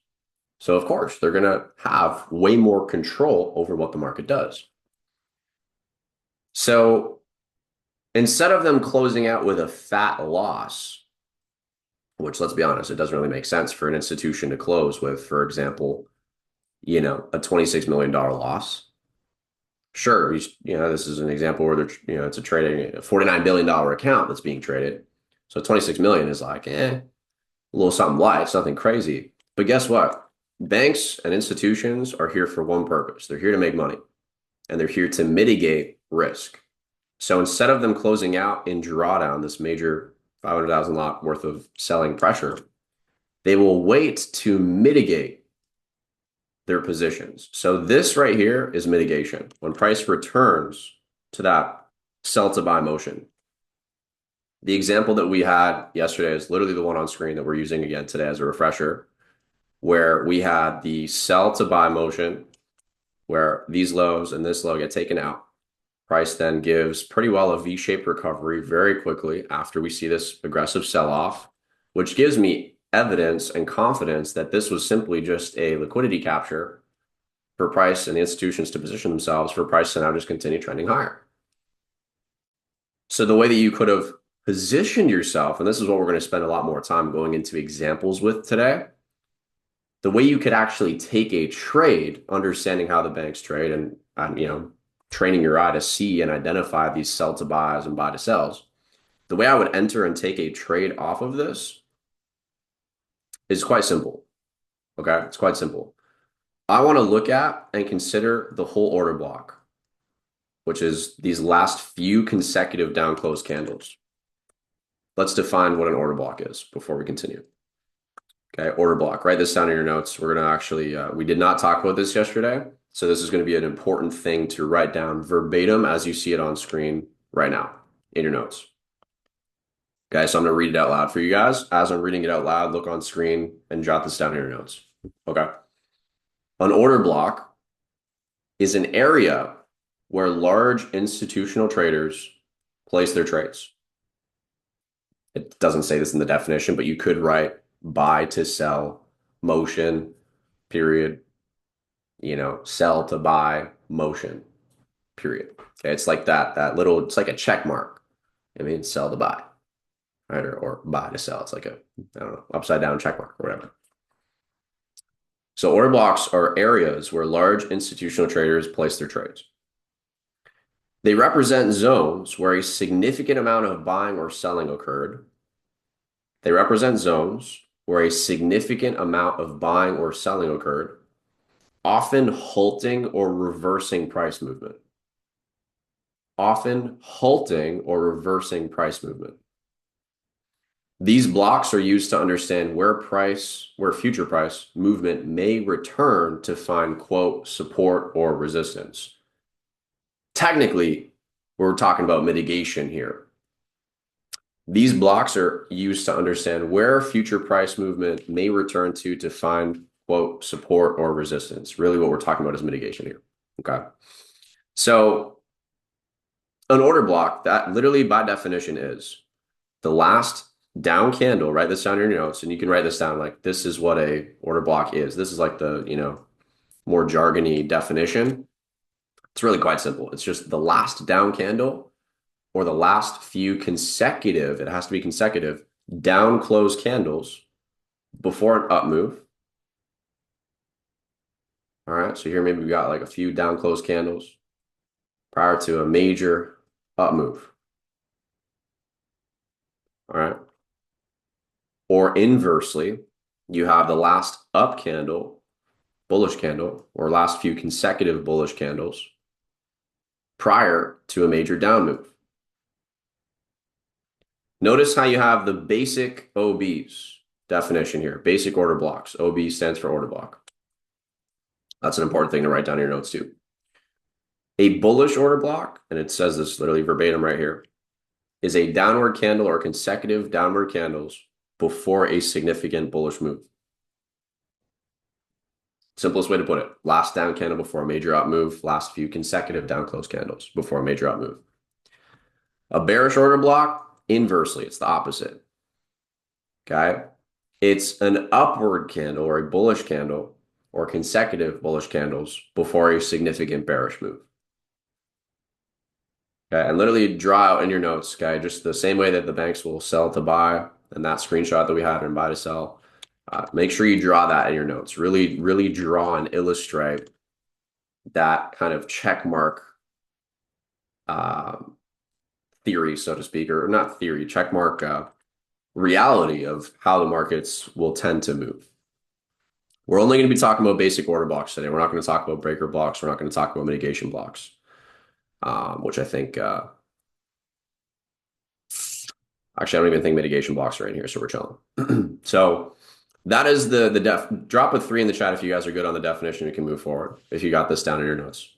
So of course, they're going to have way more control over what the market does. So instead of them closing out with a fat loss, which, let's be honest, it doesn't really make sense for an institution to close with, for example, a $26 million loss. Sure, this is an example where it's a $49 billion account that's being traded. So 26 million is like, a little something light. It's nothing crazy. But guess what? Banks and institutions are here for one purpose. They're here to make money, and they're here to mitigate risk. So instead of them closing out in drawdown, this major 500,000 lot worth of selling pressure, they will wait to mitigate their positions. So this right here is mitigation. When price returns to that sell to buy motion. The example that we had yesterday is literally the one on screen that we're using again today as a refresher, where we had the sell to buy motion, where these lows and this low get taken out. Price then gives pretty well a V-shaped recovery very quickly after we see this aggressive sell-off, which gives me evidence and confidence that this was simply just a liquidity capture for price and the institutions to position themselves for price to now just continue trending higher. So the way that you could have positioned yourself, and this is what we're going to spend a lot more time going into examples with today, the way you could actually take a trade, understanding how the banks trade and training your eye to see and identify these sell to buys and buy to sells. The way I would enter and take a trade off of this is quite simple. Okay, it's quite simple. I want to look at and consider the whole order block, which is these last few consecutive down close candles. Let's define what an order block is before we continue. Okay, order block. Write this down in your notes. We're going to actually, we did not talk about this yesterday. So this is going to be an important thing to write down verbatim as you see it on screen right now in your notes. Okay, so I'm going to read it out loud for you guys. As I'm reading it out loud, look on screen and jot this down in your notes. Okay. An order block is an area where large institutional traders place their trades. It doesn't say this in the definition, but you could write buy to sell motion, period, sell to buy motion, period. Okay, it's like that little, it's like a check mark. It means sell to buy, right? Or buy to sell. It's like a, I don't know, upside down check mark or whatever. So order blocks are areas where large institutional traders place their trades. They represent zones where a significant amount of buying or selling occurred. They represent zones where a significant amount of buying or selling occurred, often halting or reversing price movement. Often halting or reversing price movement. These blocks are used to understand where future price movement may return to find, quote, support or resistance. Technically, we're talking about mitigation here. These blocks are used to understand where future price movement may return to find, quote, support or resistance. Really what we're talking about is mitigation here. Okay. So an order block, that literally by definition is the last down candle. Write this down in your notes, and you can write this down like this is what a order block is. This is like the, more jargony definition. It's really quite simple. It's just the last down candle or the last few consecutive, it has to be consecutive, down close candles before an up move. All right, so here maybe we got like a few down close candles prior to a major up move. All right. Or inversely, you have the last up candle, bullish candle, or last few consecutive bullish candles prior to a major down move. Notice how you have the basic OBs definition here, basic order blocks. OB stands for order block. That's an important thing to write down in your notes too. A bullish order block, and it says this literally verbatim right here, is a downward candle or consecutive downward candles before a significant bullish move. Simplest way to put it, last down candle before a major up move, last few consecutive down close candles before a major up move. A bearish order block, inversely, it's the opposite. Okay? It's an upward candle or a bullish candle or consecutive bullish candles before a significant bearish move. Okay, and literally draw out in your notes, okay, just the same way that the banks will sell to buy and that screenshot that we had in buy to sell. Make sure you draw that in your notes. Really, really draw and illustrate that kind of check mark theory, so to speak, or not theory, check mark reality of how the markets will tend to move. We're only going to be talking about basic order blocks today. We're not going to talk about breaker blocks. We're not going to talk about mitigation blocks, which I think actually, I don't even think mitigation blocks are in here, so we're chilling. So that is the drop a 3 in the chat if you guys are good on the definition. We can move forward if you got this down in your notes.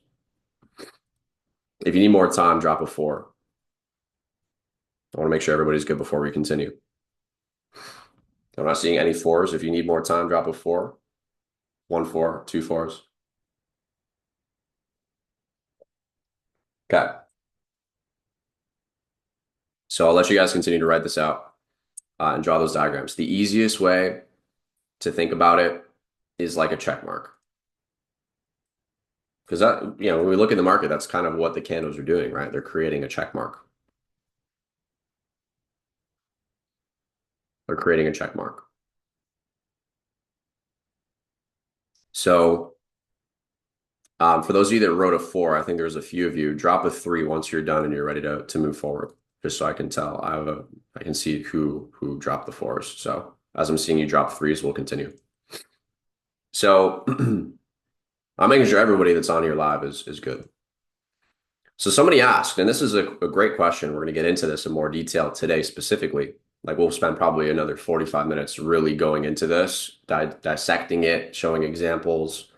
If you need more time, drop a 4. I want to make sure everybody's good before we continue. I'm not seeing any 4s. If you need more time, drop a 4. 1 4, 2 4s. Okay. So I'll let you guys continue to write this out and draw those diagrams. The easiest way to think about it is like a check mark. Because that, when we look at the market, that's kind of what the candles are doing, right? They're creating a check mark. They're creating a check mark. So for those of you that wrote a 4, I think there's a few of you, drop a 3 once you're done and you're ready to move forward, just so I can tell. I can see who dropped the 4s. So as I'm seeing you drop 3s, we'll continue. So I'm making sure everybody that's on here live is good. So somebody asked, and this is a great question. We're going to get into this in more detail today specifically. Like we'll spend probably another 45 minutes really going into this, dissecting it, showing examples.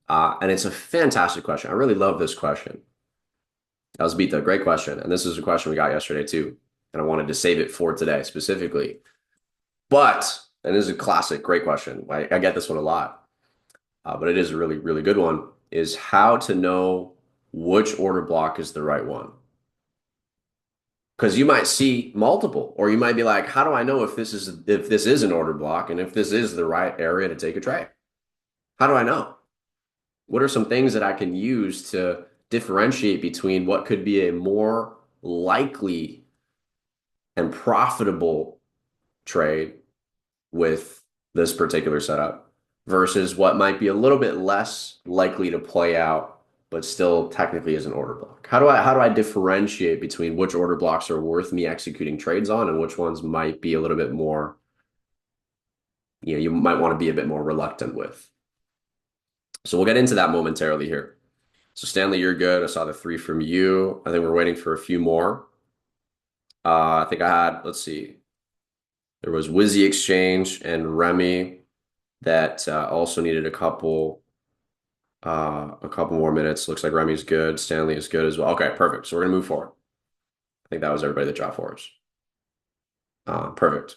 And it's a fantastic question. I really love this question. That was Bita, great question. And this is a question we got yesterday too. And I wanted to save it for today specifically. But, and this is a classic, great question. I get this one a lot. But it is a really, really good one, is how to know which order block is the right one. Because you might see multiple, or you might be like, how do I know if this is an order block and if this is the right area to take a trade? How do I know? What are some things that I can use to differentiate between what could be a more likely and profitable trade with this particular setup versus what might be a little bit less likely to play out, but still technically is an order block? How do I differentiate between which order blocks are worth me executing trades on and which ones might be a little bit more, you might want to be a bit more reluctant with? So we'll get into that momentarily here. So Stanley, you're good. I saw the three from you. I think we're waiting for a few more. I think I had, let's see, there was Wizzy Exchange and Remy that also needed a couple more minutes. Looks like Remy's good. Stanley is good as well. Okay, perfect. So we're gonna move forward. I think that was everybody that dropped for us. Perfect.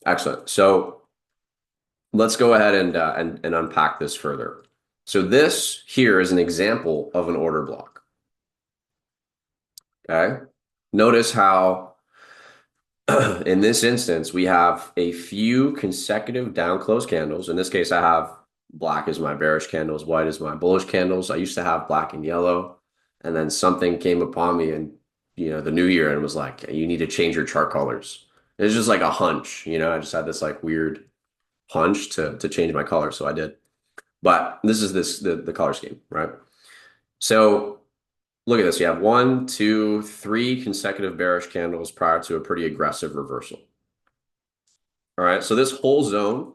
Excellent. So let's go ahead and unpack this further. So this here is an example of an order block. Okay. Notice how in this instance we have a few consecutive down close candles. In this case, I have black as my bearish candles, white as my bullish candles. I used to have black and yellow, and then something came upon me and the new year and was like, you need to change your chart colors. It was just like a hunch, I just had this like weird hunch to change my color, so I did. But this is the color scheme, right? So look at this. You have one, two, three consecutive bearish candles prior to a pretty aggressive reversal. All right, so this whole zone,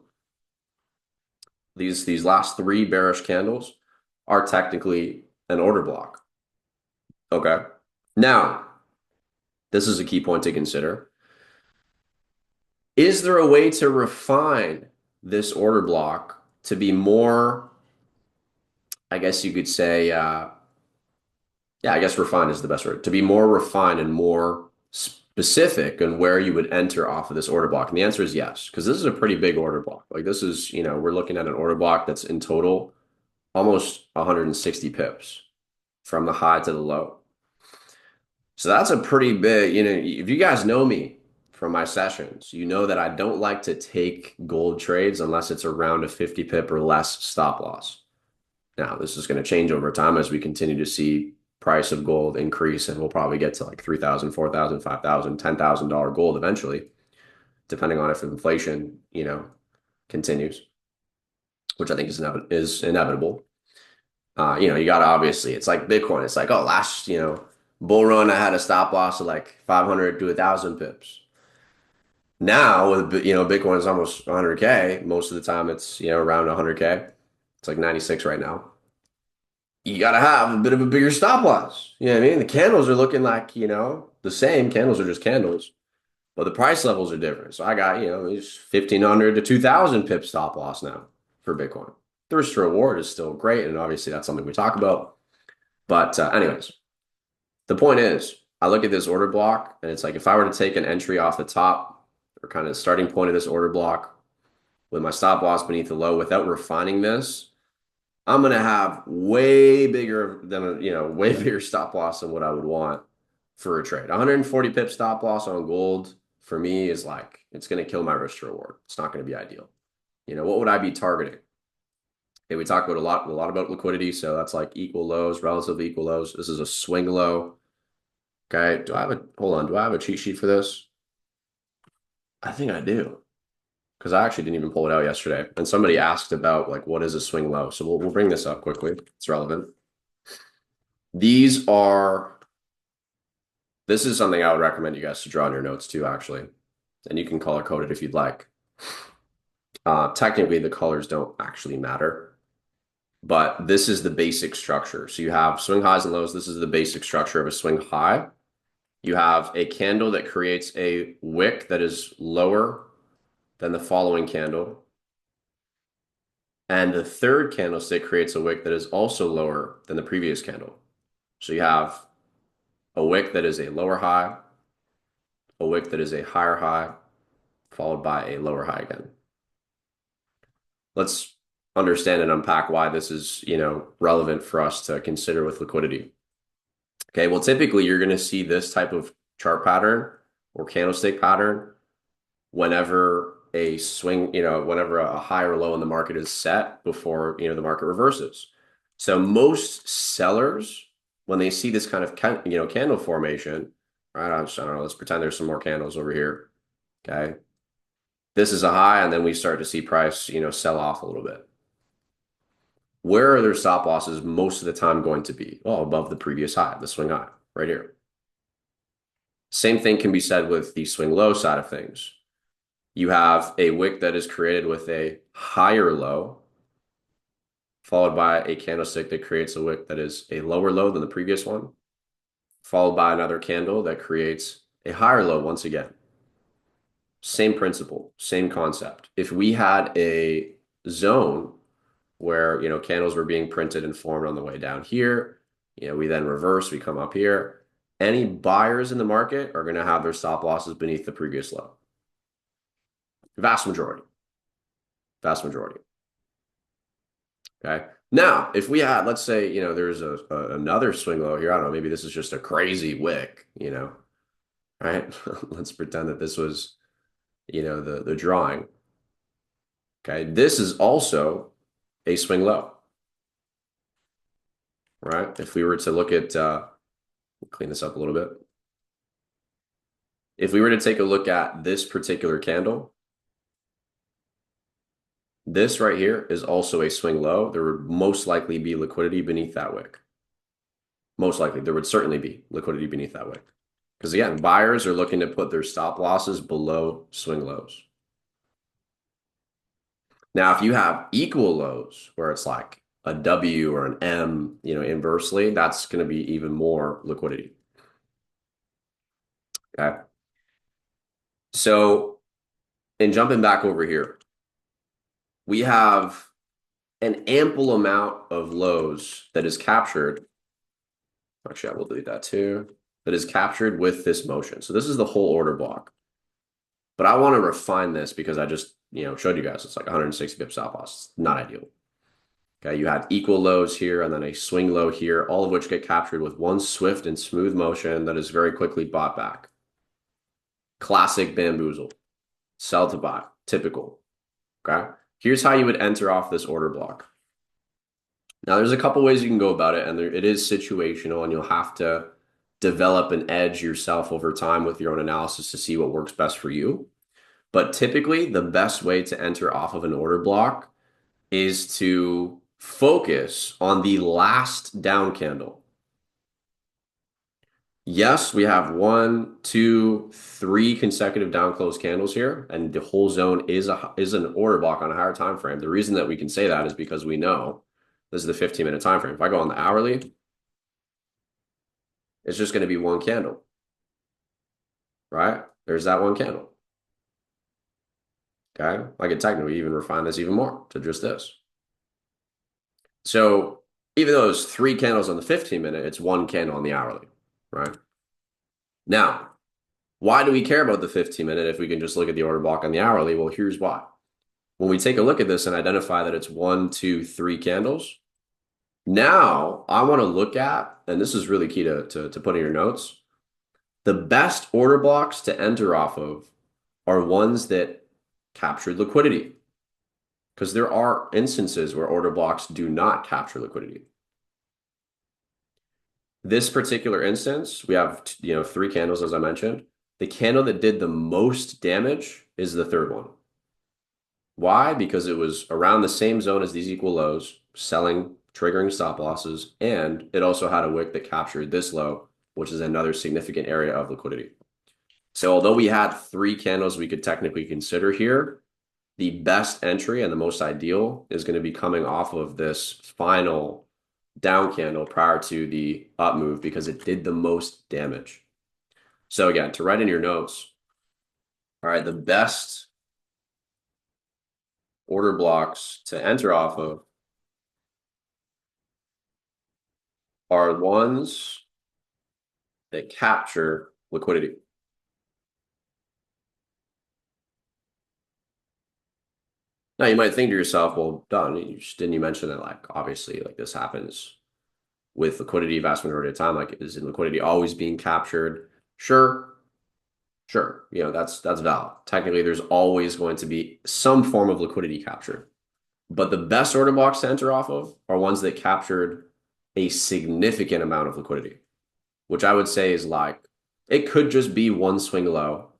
these last three bearish candles are technically an order block. Okay. Now, this is a key point to consider. Is there a way to refine this order block to be more, I guess you could say, yeah, I guess refined is the best word, to be more refined and more specific on where you would enter off of this order block? And the answer is yes, because this is a pretty big order block. Like this is, we're looking at an order block that's in total almost 160 pips from the high to the low. So that's a pretty big, if you guys know me from my sessions, you know that I don't like to take gold trades unless it's around a 50 pip or less stop loss. Now, this is going to change over time as we continue to see price of gold increase, and we'll probably get to like 3,000, 4,000, 5,000, $10,000 gold eventually, depending on if inflation, continues, which I think is inevitable. You got to obviously, it's like Bitcoin. It's like, oh, last, bull run, I had a stop loss of like 500 to 1,000 pips. Now, with, Bitcoin is almost 100K. Most of the time it's, around 100K. It's like 96 right now. You got to have a bit of a bigger stop loss. You know what I mean? The candles are looking like, the same. Candles are just candles, but the price levels are different. So I got, these 1,500 to 2,000 pip stop loss now for Bitcoin. The risk to reward is still great. And obviously that's something we talk about. But anyways, the point is, I look at this order block and it's like if I were to take an entry off the top or kind of starting point of this order block with my stop loss beneath the low without refining this, I'm going to have way bigger stop loss than what I would want for a trade. 140 pip stop loss on gold for me is like, it's going to kill my risk to reward. It's not going to be ideal. What would I be targeting? Okay, we talk about a lot about liquidity. So that's like equal lows, relatively equal lows. This is a swing low. Okay. Hold on. Do I have a cheat sheet for this? I think I do. Because I actually didn't even pull it out yesterday. And somebody asked about like, what is a swing low? So we'll bring this up quickly. It's relevant. This is something I would recommend you guys to draw in your notes too, actually. And you can color code it if you'd like. Technically, the colors don't actually matter, but this is the basic structure. So you have swing highs and lows. This is the basic structure of a swing high. You have a candle that creates a wick that is lower than the following candle. And the third candlestick creates a wick that is also lower than the previous candle. So you have a wick that is a lower high, a wick that is a higher high, followed by a lower high again. Let's understand and unpack why this is, relevant for us to consider with liquidity. Okay, well, typically you're going to see this type of chart pattern or candlestick pattern whenever a swing, whenever a high or low in the market is set before, the market reverses. So most sellers, when they see this kind of, candle formation, right? I don't know, let's pretend there's some more candles over here. Okay. This is a high, and then we start to see price, sell off a little bit. Where are their stop losses most of the time going to be? Well, above the previous high, the swing high, right here. Same thing can be said with the swing low side of things. You have a wick that is created with a higher low, followed by a candlestick that creates a wick that is a lower low than the previous one, followed by another candle that creates a higher low once again. Same principle, same concept. If we had a zone where, candles were being printed and formed on the way down here, we then reverse, we come up here. Any buyers in the market are going to have their stop losses beneath the previous low. Vast majority. Vast majority. Okay. Now, if we had, let's say, there's another swing low here. I don't know, maybe this is just a crazy wick, right? Let's pretend that this was, the drawing. Okay. This is also a swing low, right? If we were to look at, clean this up a little bit. If we were to take a look at this particular candle, this right here is also a swing low. There would most likely be liquidity beneath that wick. Most likely, there would certainly be liquidity beneath that wick. Because again, buyers are looking to put their stop losses below swing lows. Now, if you have equal lows where it's like a W or an M, inversely, that's going to be even more liquidity. Okay. So, and jumping back over here, we have an ample amount of lows that is captured. Actually, I will delete that too. That is captured with this motion. So this is the whole order block. But I want to refine this because I just, showed you guys it's like 160 pips stop loss. It's not ideal. Okay, you have equal lows here and then a swing low here, all of which get captured with one swift and smooth motion that is very quickly bought back. Classic bamboozle. Sell to buy. Typical. Okay. Here's how you would enter off this order block. Now, there's a couple ways you can go about it, and it is situational, and you'll have to develop an edge yourself over time with your own analysis to see what works best for you. But typically, the best way to enter off of an order block is to focus on the last down candle. Yes, we have 1, 2, 3 consecutive down close candles here, and the whole zone is an order block on a higher time frame. The reason that we can say that is because we know this is the 15-minute time frame. If I go on the hourly, it's just going to be one candle, right? There's that one candle. Okay, I could technically even refine this even more to just this. So even though there's 3 candles on the 15-minute, it's one candle on the hourly, right? Now, why do we care about the 15-minute if we can just look at the order block on the hourly? Well, here's why. When we take a look at this and identify that it's 1, 2, 3 candles, now I want to look at, and this is really key to put in your notes, the best order blocks to enter off of are ones that captured liquidity. Because there are instances where order blocks do not capture liquidity. This particular instance, we have 3 candles, as I mentioned. The candle that did the most damage is the third one. Why? Because it was around the same zone as these equal lows, selling, triggering stop losses, and it also had a wick that captured this low, which is another significant area of liquidity. So although we had 3 candles we could technically consider here, the best entry and the most ideal is going to be coming off of this final down candle prior to the up move because it did the most damage. So again, to write in your notes, all right, the best order blocks to enter off of are ones that capture liquidity. Now you might think to yourself, well, Don, didn't you mention that like obviously like this happens with liquidity vast majority of the time? Like is liquidity always being captured? Sure. Sure, that's valid. Technically, there's always going to be some form of liquidity capture. But the best order blocks to enter off of are ones that captured a significant amount of liquidity, which I would say is like it could just be one swing low,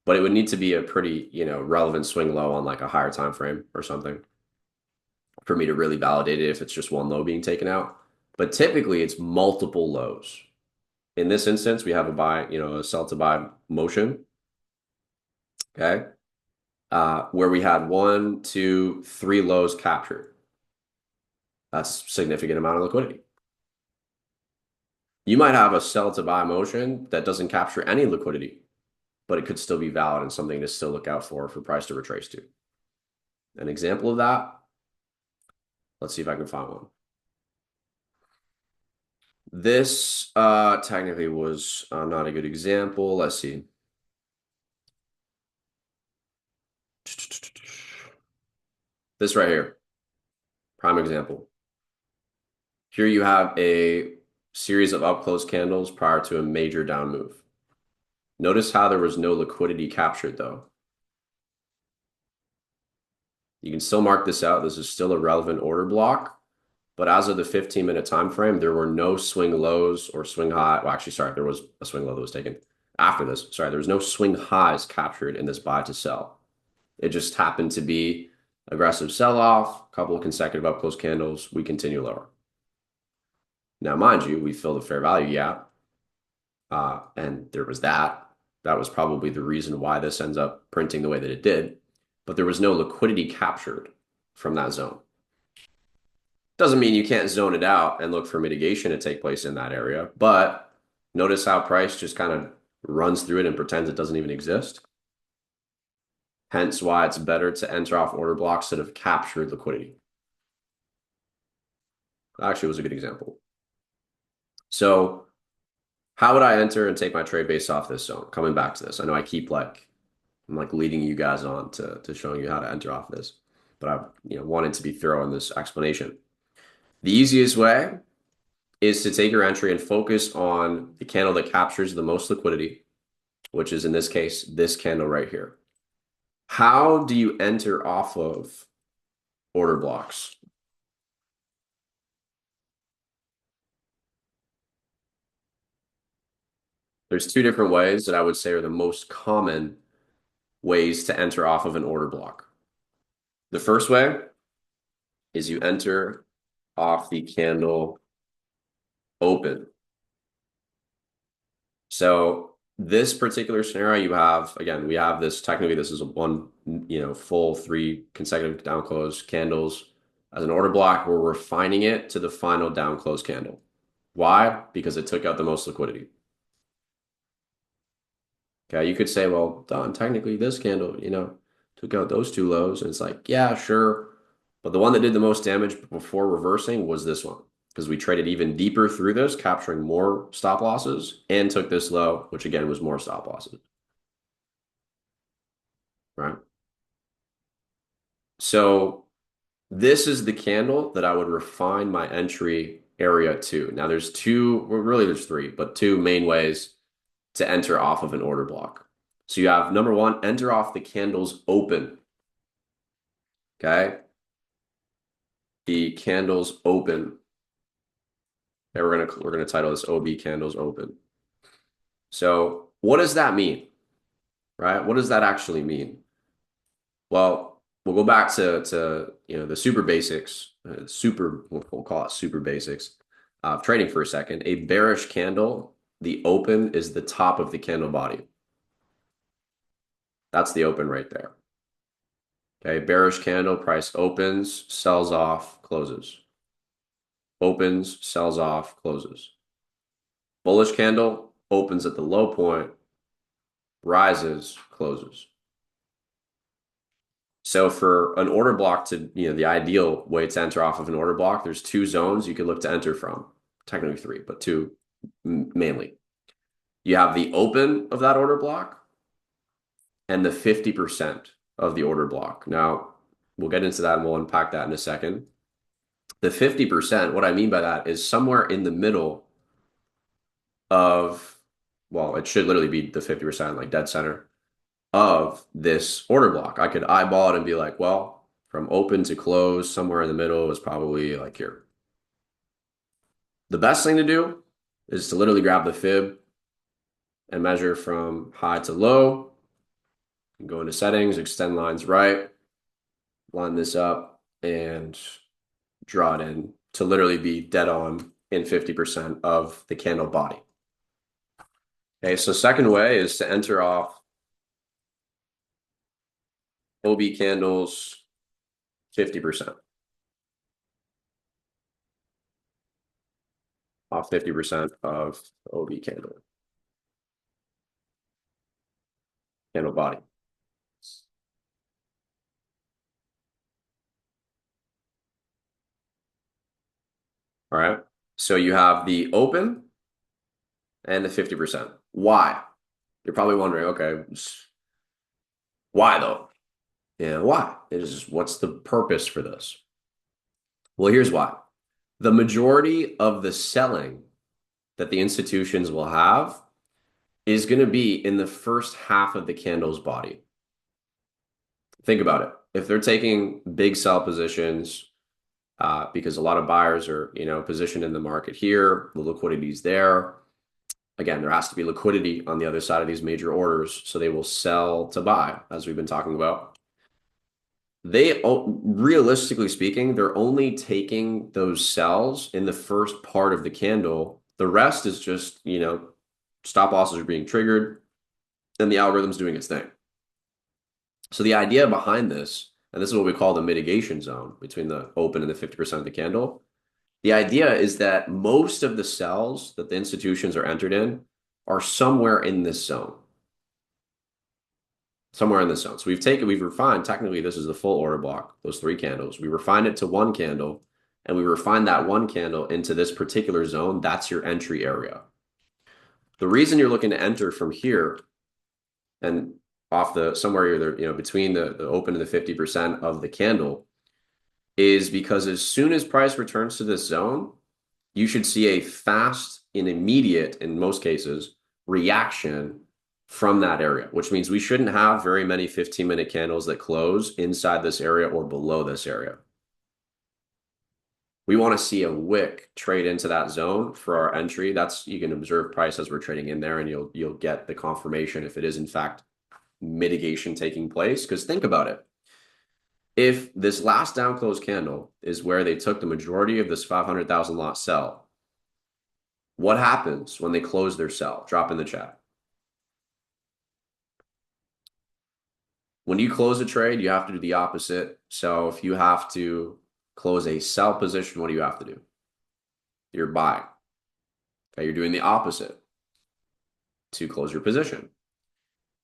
but it would need to be a pretty, relevant swing low on like a higher time frame or something for me to really validate it if it's just one low being taken out. But typically it's multiple lows. In this instance, we have a buy, a sell to buy motion. Okay. Where we had one, two, three lows captured. That's a significant amount of liquidity. You might have a sell to buy motion that doesn't capture any liquidity, but it could still be valid and something to still look out for price to retrace to. An example of that, let's see if I can find one. This technically was not a good example. Let's see. This right here, prime example. Here you have a series of up close candles prior to a major down move. Notice how there was no liquidity captured though. You can still mark this out. This is still a relevant order block. But as of the 15-minute time frame, there were no swing lows or swing high. Well, actually, sorry, there was a swing low that was taken after this. Sorry, there was no swing highs captured in this buy to sell. It just happened to be aggressive sell-off, a couple of consecutive up close candles. We continue lower. Now, mind you, we filled a fair value gap, and there was that. That was probably the reason why this ends up printing the way that it did. But there was no liquidity captured from that zone. Doesn't mean you can't zone it out and look for mitigation to take place in that area, but notice how price just kind of runs through it and pretends it doesn't even exist. Hence why it's better to enter off order blocks that have captured liquidity. Actually, it was a good example. So how would I enter and take my trade based off this zone? Coming back to this, I know I keep I'm leading you guys on to showing you how to enter off this, but I wanted to be thorough in this explanation. The easiest way is to take your entry and focus on the candle that captures the most liquidity, which is in this case, this candle right here. How do you enter off of order blocks? There's two different ways that I would say are the most common ways to enter off of an order block. The first way is you enter off the candle open. So this particular scenario you have, again, we have this, technically this is a one, full three consecutive down close candles as an order block. We're refining it to the final down close candle. Why? Because it took out the most liquidity. Okay, you could say, well, Don, technically this candle, took out those two lows. And it's like, yeah, sure. But the one that did the most damage before reversing was this one, because we traded even deeper through this, capturing more stop losses, and took this low, which again was more stop losses. Right? So this is the candle that I would refine my entry area to. Now there's two, well, really there's three, but two main ways to enter off of an order block. So you have number one, enter off the candles open. Okay. The candles open. And we're gonna title this OB candles open. So what does that mean? Right? What does that actually mean? Well, we'll go back to the super basics, we'll call it super basics of trading for a second. A bearish candle, the open is the top of the candle body. That's the open right there. Okay, bearish candle, price opens, sells off, closes. Opens, sells off, closes. Bullish candle opens at the low point, rises, closes. So for an order block to, the ideal way to enter off of an order block, there's two zones you could look to enter from. Technically three, but two mainly. You have the open of that order block and the 50% of the order block. Now, we'll get into that and we'll unpack that in a second. The 50%, what I mean by that is somewhere in the middle of well, it should literally be the 50%, like dead center of this order block. I could eyeball it and be like, well, from open to close, somewhere in the middle is probably like here. The best thing to do is to literally grab the fib and measure from high to low. Go into settings, extend lines right, line this up, and draw it in to literally be dead on in 50% of the candle body. Okay, so second way is to enter off OB candles 50%. Off 50% of OB candle body. All right. So you have the open and the 50%. Why? You're probably wondering, okay, why though? Yeah, why? What's the purpose for this? Well, here's why. The majority of the selling that the institutions will have is going to be in the first half of the candle's body. Think about it. If they're taking big sell positions, because a lot of buyers are, positioned in the market here, the liquidity's there. Again, there has to be liquidity on the other side of these major orders, so they will sell to buy, as we've been talking about. Realistically speaking, they're only taking those sells in the first part of the candle. The rest is just, stop losses are being triggered and the algorithm's doing its thing. So the idea behind this, and this is what we call the mitigation zone between the open and the 50% of the candle. The idea is that most of the sells that the institutions are entered in are somewhere in this zone. Somewhere in this zone. So we've refined, technically this is the full order block, those 3 candles. We refined it to 1 candle, and we refined that 1 candle into this particular zone. That's your entry area. The reason you're looking to enter from here and off somewhere either, between the open and the 50% of the candle is because as soon as price returns to this zone, you should see a fast and immediate, in most cases, reaction from that area, which means we shouldn't have very many 15-minute candles that close inside this area or below this area. We want to see a wick trade into that zone for our entry. You can observe price as we're trading in there, and you'll get the confirmation if it is in fact mitigation taking place. Because think about it. If this last down close candle is where they took the majority of this 500,000 lot sell, what happens when they close their sell? Drop in the chat. When you close a trade, you have to do the opposite. So if you have to close a sell position, what do you have to do? You're buying. Okay, you're doing the opposite to close your position.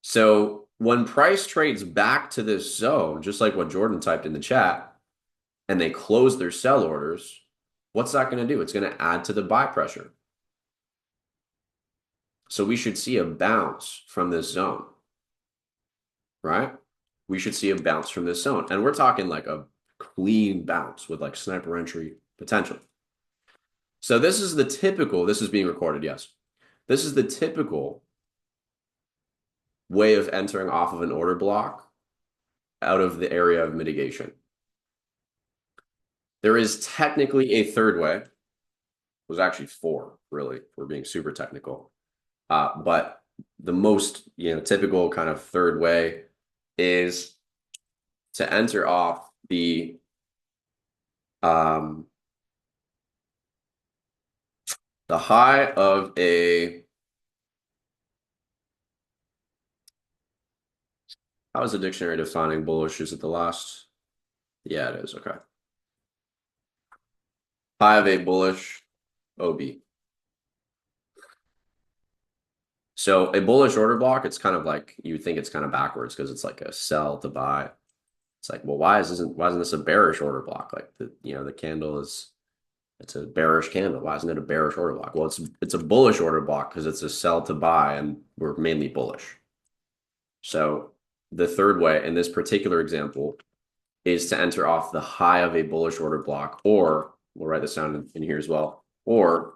So when price trades back to this zone, just like what Jordan typed in the chat, and they close their sell orders, what's that going to do? It's going to add to the buy pressure. So we should see a bounce from this zone, right? We should see a bounce from this zone. And we're talking like a clean bounce with like sniper entry potential. So this is being recorded, yes. This is the typical way of entering off of an order block out of the area of mitigation. There is technically a third way. It was actually 4, really, if we're being super technical. But the most, typical kind of third way is to enter off the high of a, how is the dictionary defining bullish? Is it the last? Yeah, it is. Okay. High of a bullish OB. So a bullish order block, it's kind of like, you would think it's kind of backwards because it's like a sell to buy. It's like, well, why isn't this a bearish order block? Like the candle it's a bearish candle. Why isn't it a bearish order block? Well, it's a bullish order block because it's a sell to buy and we're mainly bullish. So the third way in this particular example is to enter off the high of a bullish order block, or we'll write this down in here as well, or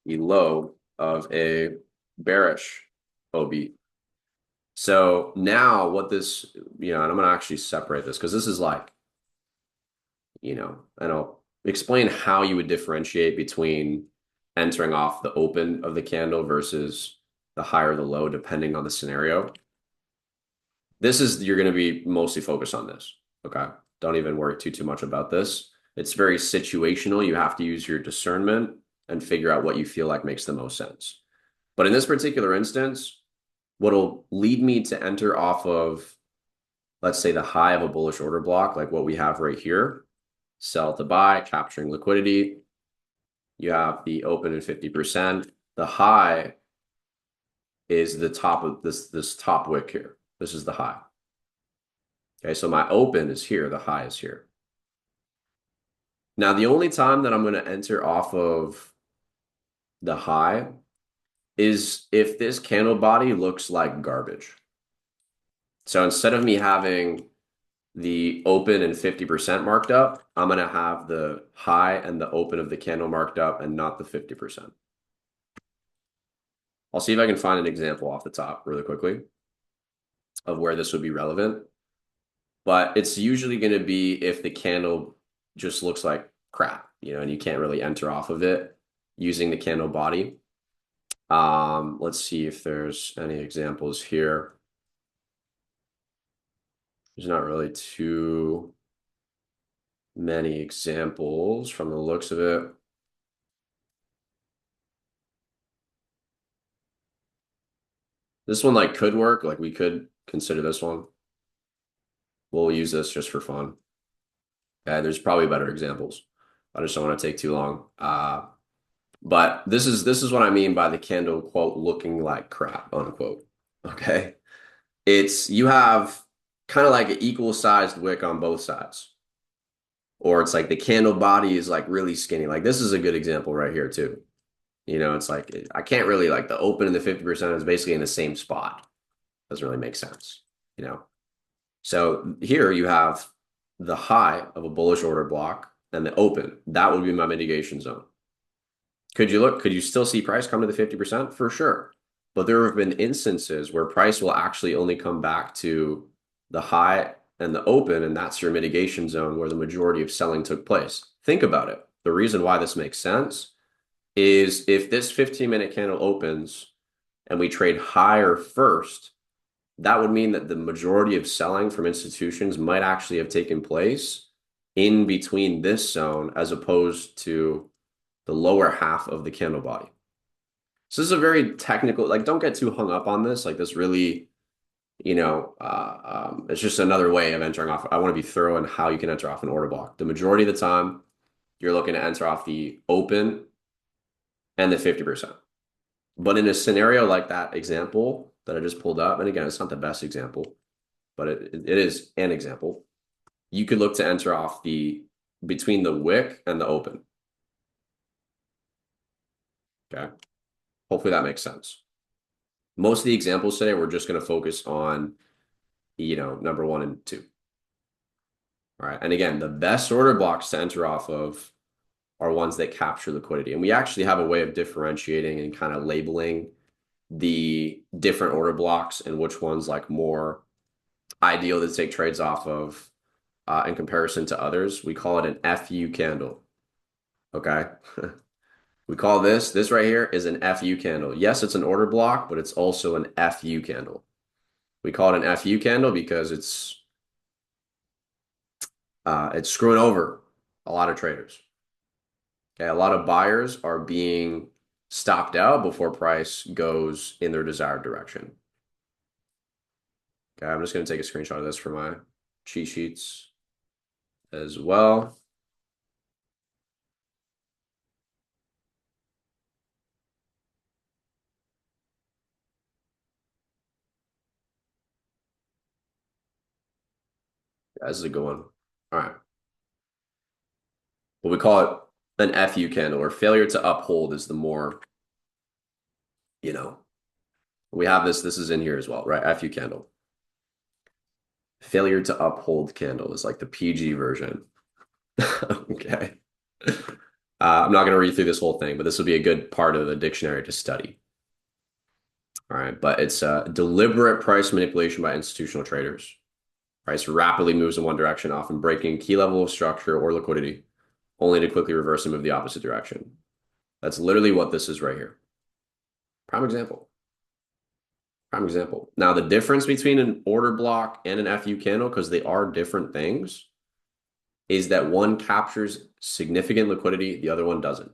the low of a bearish OB. So now what this, and I'm going to actually separate this because this is like, and I'll explain how you would differentiate between entering off the open of the candle versus the high or the low, depending on the scenario. You're going to be mostly focused on this. Okay. Don't even worry too much about this. It's very situational. You have to use your discernment and figure out what you feel like makes the most sense. But in this particular instance, what'll lead me to enter off of, let's say, the high of a bullish order block, like what we have right here, sell to buy, capturing liquidity. You have the open at 50%. The high is the top of this top wick here. This is the high. Okay, so my open is here, the high is here. Now, the only time that I'm going to enter off of the high is if this candle body looks like garbage. So instead of me having the open and 50% marked up, I'm going to have the high and the open of the candle marked up and not the 50%. I'll see if I can find an example off the top really quickly of where this would be relevant. But it's usually going to be if the candle just looks like crap, and you can't really enter off of it using the candle body. Let's see if there's any examples here. There's not really too many examples from the looks of it. This one like could work, like we could consider this one. We'll use this just for fun. There's probably better examples. I just don't want to take too long. But this is what I mean by the candle quote looking like crap, unquote. Okay. You have kind of like an equal sized wick on both sides. Or it's like the candle body is like really skinny. Like this is a good example right here too. It's like I can't really like the open and the 50% is basically in the same spot. Doesn't really make sense, So here you have the high of a bullish order block and the open. That would be my mitigation zone. Could you still see price come to the 50%? For sure. But there have been instances where price will actually only come back to the high and the open, and that's your mitigation zone where the majority of selling took place. Think about it. The reason why this makes sense is if this 15-minute candle opens and we trade higher first, that would mean that the majority of selling from institutions might actually have taken place in between this zone as opposed to the lower half of the candle body. So this is a very technical, like don't get too hung up on this. Like this really, it's just another way of entering off. I want to be thorough in how you can enter off an order block. The majority of the time, you're looking to enter off the open and the 50%. But in a scenario like that example that I just pulled up, and again, it's not the best example, but it is an example. You could look to enter off between the wick and the open. Okay. Hopefully that makes sense. Most of the examples today, we're just going to focus on, number 1 and 2. All right. And again, the best order blocks to enter off of are ones that capture liquidity. And we actually have a way of differentiating and kind of labeling the different order blocks and which ones like more ideal to take trades off of in comparison to others. We call it an FU candle. Okay. We call this right here is an FU candle. Yes, it's an order block, but it's also an FU candle. We call it an FU candle because it's screwing over a lot of traders. Okay, a lot of buyers are being stopped out before price goes in their desired direction. Okay, I'm just going to take a screenshot of this for my cheat sheets as well. This is a good one. All right. What we call it an FU candle, or failure to uphold is the more, we have this is in here as well, right? FU candle. Failure to uphold candle is like the PG version. Okay. I'm not going to read through this whole thing, but this will be a good part of the dictionary to study. All right, but it's deliberate price manipulation by institutional traders. Price rapidly moves in one direction, often breaking key level of structure or liquidity, only to quickly reverse and move the opposite direction. That's literally what this is right here. Prime example. Prime example. Now, the difference between an order block and an FU candle, because they are different things, is that one captures significant liquidity, the other one doesn't.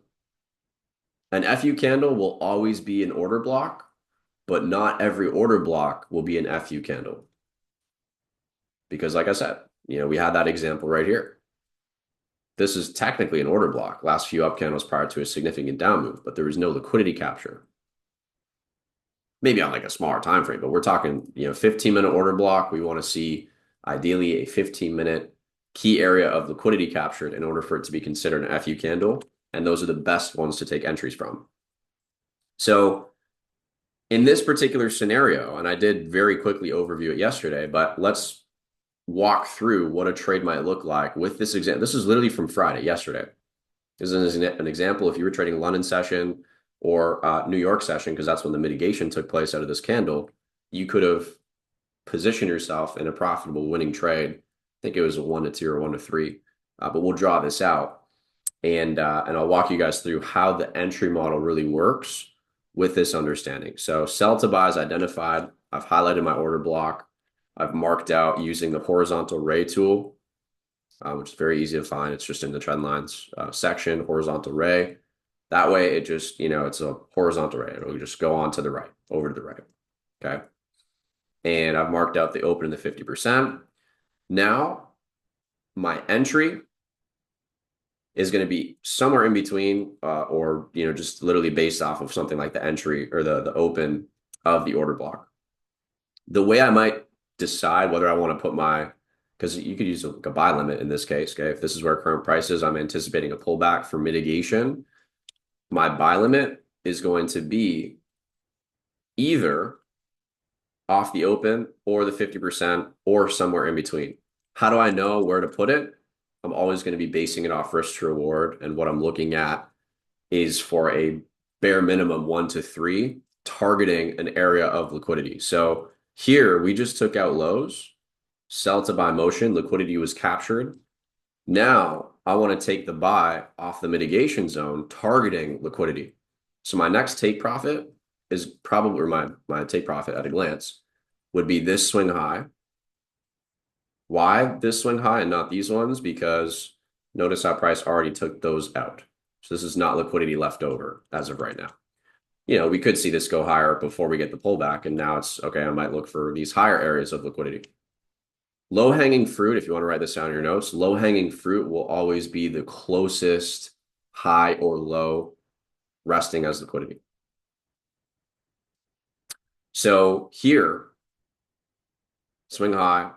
An FU candle will always be an order block, but not every order block will be an FU candle. Because like I said, we had that example right here. This is technically an order block, last few up candles prior to a significant down move, but there was no liquidity capture. Maybe on like a smaller time frame, but we're talking, 15-minute order block. We want to see ideally a 15-minute key area of liquidity captured in order for it to be considered an FU candle. And those are the best ones to take entries from. So in this particular scenario, and I did very quickly overview it yesterday, but let's walk through what a trade might look like with this example. This is literally from Friday, yesterday. This is an example. If you were trading London session or New York session, because that's when the mitigation took place out of this candle, you could have positioned yourself in a profitable winning trade. I think it was a 1-2 or 1-3, but we'll draw this out. And I'll walk you guys through how the entry model really works with this understanding. So sell to buy is identified. I've highlighted my order block. I've marked out using the horizontal ray tool, which is very easy to find. It's just in the trend lines section, horizontal ray. That way it just, it's a horizontal ray. It'll just go on to the right, over to the right. Okay. And I've marked out the open and the 50%. Now my entry is going to be somewhere in between or, just literally based off of something like the entry or the open of the order block. The way I might decide whether I want to put because you could use a buy limit in this case. Okay. If this is where current price is, I'm anticipating a pullback for mitigation. My buy limit is going to be either off the open or the 50% or somewhere in between. How do I know where to put it? I'm always going to be basing it off risk to reward. And what I'm looking at is for a bare minimum 1-3, targeting an area of liquidity. So here we just took out lows, sell to buy motion, liquidity was captured. Now I want to take the buy off the mitigation zone, targeting liquidity. So my next take profit is probably, or my take profit at a glance would be this swing high. Why this swing high and not these ones? Because notice how price already took those out. So this is not liquidity left over as of right now. We could see this go higher before we get the pullback, and now it's okay. I might look for these higher areas of liquidity. Low-hanging fruit, if you want to write this down in your notes, low-hanging fruit will always be the closest high or low resting as liquidity. So here, swing high,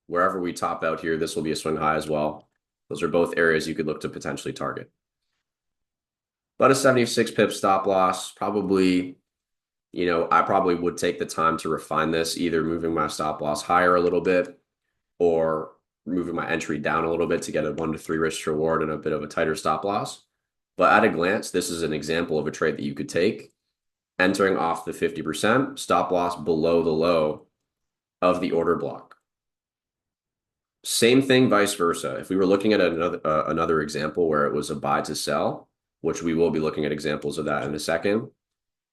wherever we top out here, this will be a swing high as well. Those are both areas you could look to potentially target. But a 76 pip stop loss, probably, I probably would take the time to refine this, either moving my stop loss higher a little bit or moving my entry down a little bit to get a 1-3 risk reward and a bit of a tighter stop loss. But at a glance, this is an example of a trade that you could take, entering off the 50%, stop loss below the low of the order block. Same thing, vice versa. If we were looking at another example where it was a buy to sell, which we will be looking at examples of that in a second,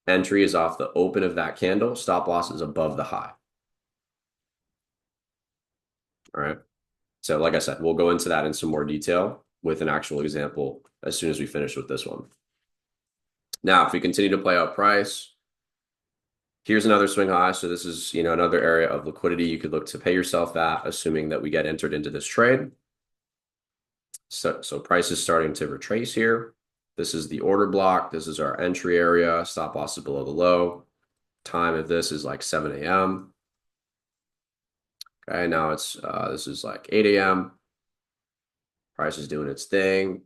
entry is off the open of that candle, stop loss is above the high. All right. So like I said, we'll go into that in some more detail with an actual example as soon as we finish with this one. Now, if we continue to play out price, here's another swing high. So this is, another area of liquidity you could look to pay yourself at, assuming that we get entered into this trade. So price is starting to retrace here. This is the order block. This is our entry area. Stop loss is below the low. Time of this is like 7 a.m. Okay, now this is like 8 a.m. Price is doing its thing.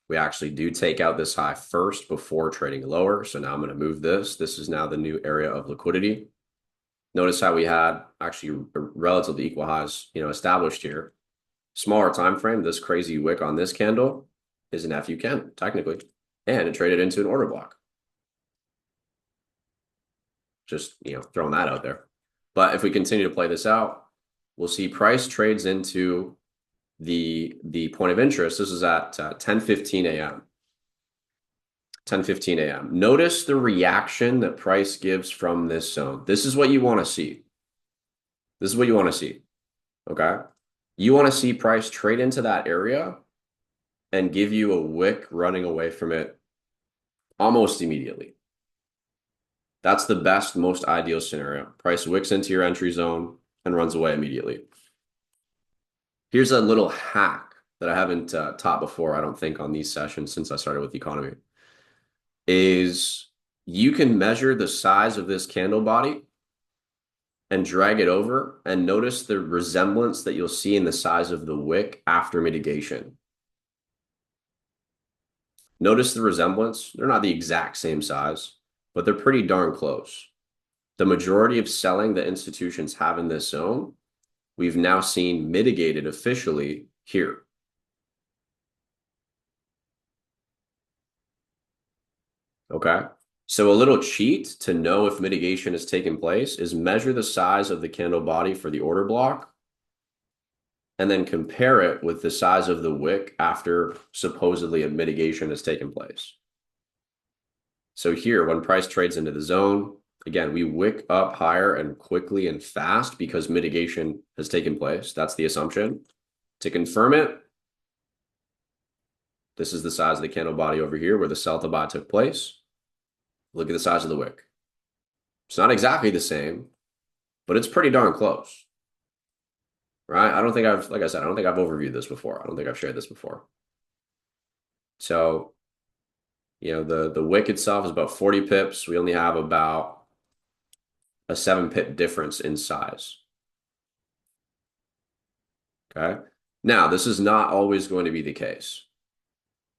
We actually do take out this high first before trading lower. So now I'm going to move this. This is now the new area of liquidity. Notice how we had actually relatively equal highs, established here. Smaller time frame, this crazy wick on this candle is an FU candle, technically, and it traded into an order block. Just, throwing that out there. But if we continue to play this out, we'll see price trades into the point of interest. This is at 10:15 a.m. 10:15 a.m. Notice the reaction that price gives from this zone. This is what you want to see. This is what you want to see. Okay. You want to see price trade into that area and give you a wick running away from it almost immediately. That's the best, most ideal scenario. Price wicks into your entry zone and runs away immediately. Here's a little hack that I haven't taught before, I don't think, on these sessions since I started with economy, is you can measure the size of this candle body and drag it over and notice the resemblance that you'll see in the size of the wick after mitigation. Notice the resemblance. They're not the exact same size, but they're pretty darn close. The majority of selling that institutions have in this zone, we've now seen mitigated officially here. Okay. So a little cheat to know if mitigation has taken place is measure the size of the candle body for the order block and then compare it with the size of the wick after supposedly a mitigation has taken place. So here, when price trades into the zone, again, we wick up higher and quickly and fast because mitigation has taken place. That's the assumption. To confirm it, this is the size of the candle body over here where the sell to buy took place. Look at the size of the wick. It's not exactly the same, but it's pretty darn close. Right? Like I said, I don't think I've overviewed this before. I don't think I've shared this before. So, the wick itself is about 40 pips. We only have about a 7-pip difference in size. Okay. Now, this is not always going to be the case,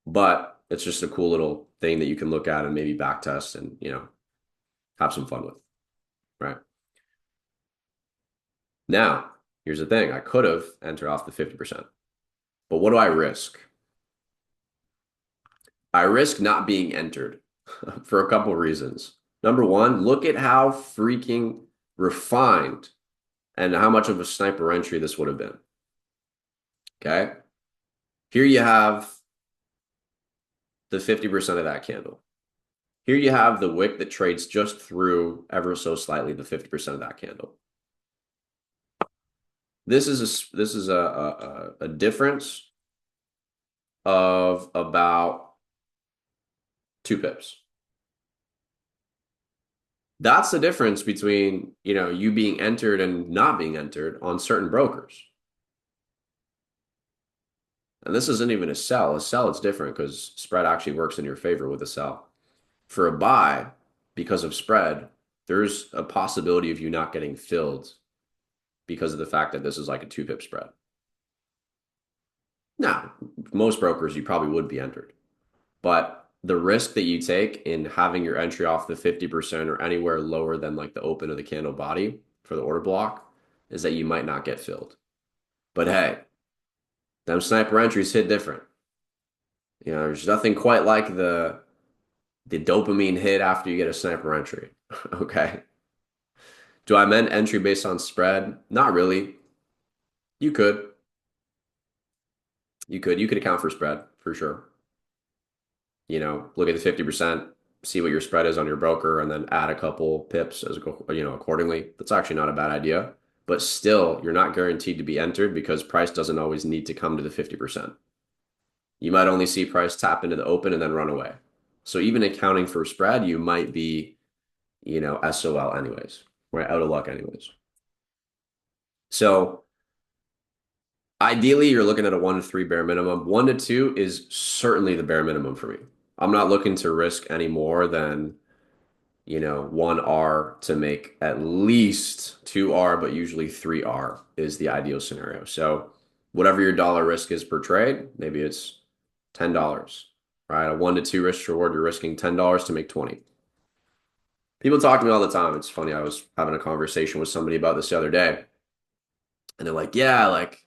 but it's just a cool little thing that you can look at and maybe back test and, have some fun with. Right. Now, here's the thing. I could have entered off the 50%, but what do I risk? I risk not being entered for a couple of reasons. Number one, look at how freaking refined and how much of a sniper entry this would have been. Okay. Here you have the 50% of that candle. Here you have the wick that trades just through ever so slightly the 50% of that candle. This is a difference of about 2 pips. That's the difference between, you being entered and not being entered on certain brokers. And this isn't even a sell. A sell, it's different because spread actually works in your favor with a sell. For a buy, because of spread, there's a possibility of you not getting filled because of the fact that this is like a 2-pip spread. Now, most brokers, you probably would be entered. But the risk that you take in having your entry off the 50% or anywhere lower than like the open of the candle body for the order block is that you might not get filled. But hey, them sniper entries hit different. There's nothing quite like the dopamine hit after you get a sniper entry. Okay. Do I meant entry based on spread? Not really. You could. You could account for spread for sure. Look at the 50%, see what your spread is on your broker, and then add a couple pips accordingly. That's actually not a bad idea. But still, you're not guaranteed to be entered because price doesn't always need to come to the 50%. You might only see price tap into the open and then run away. So even accounting for spread, you might be, SOL anyways, right? Out of luck anyways. So ideally, you're looking at a 1 to 3 bare minimum. 1 to 2 is certainly the bare minimum for me. I'm not looking to risk any more than, 1R to make at least 2R, but usually 3R is the ideal scenario. So whatever your dollar risk is per trade, maybe it's $10, right? A 1 to 2 risk reward, you're risking $10 to make 20. People talk to me all the time. It's funny. I was having a conversation with somebody about this the other day, and they're like, yeah, like,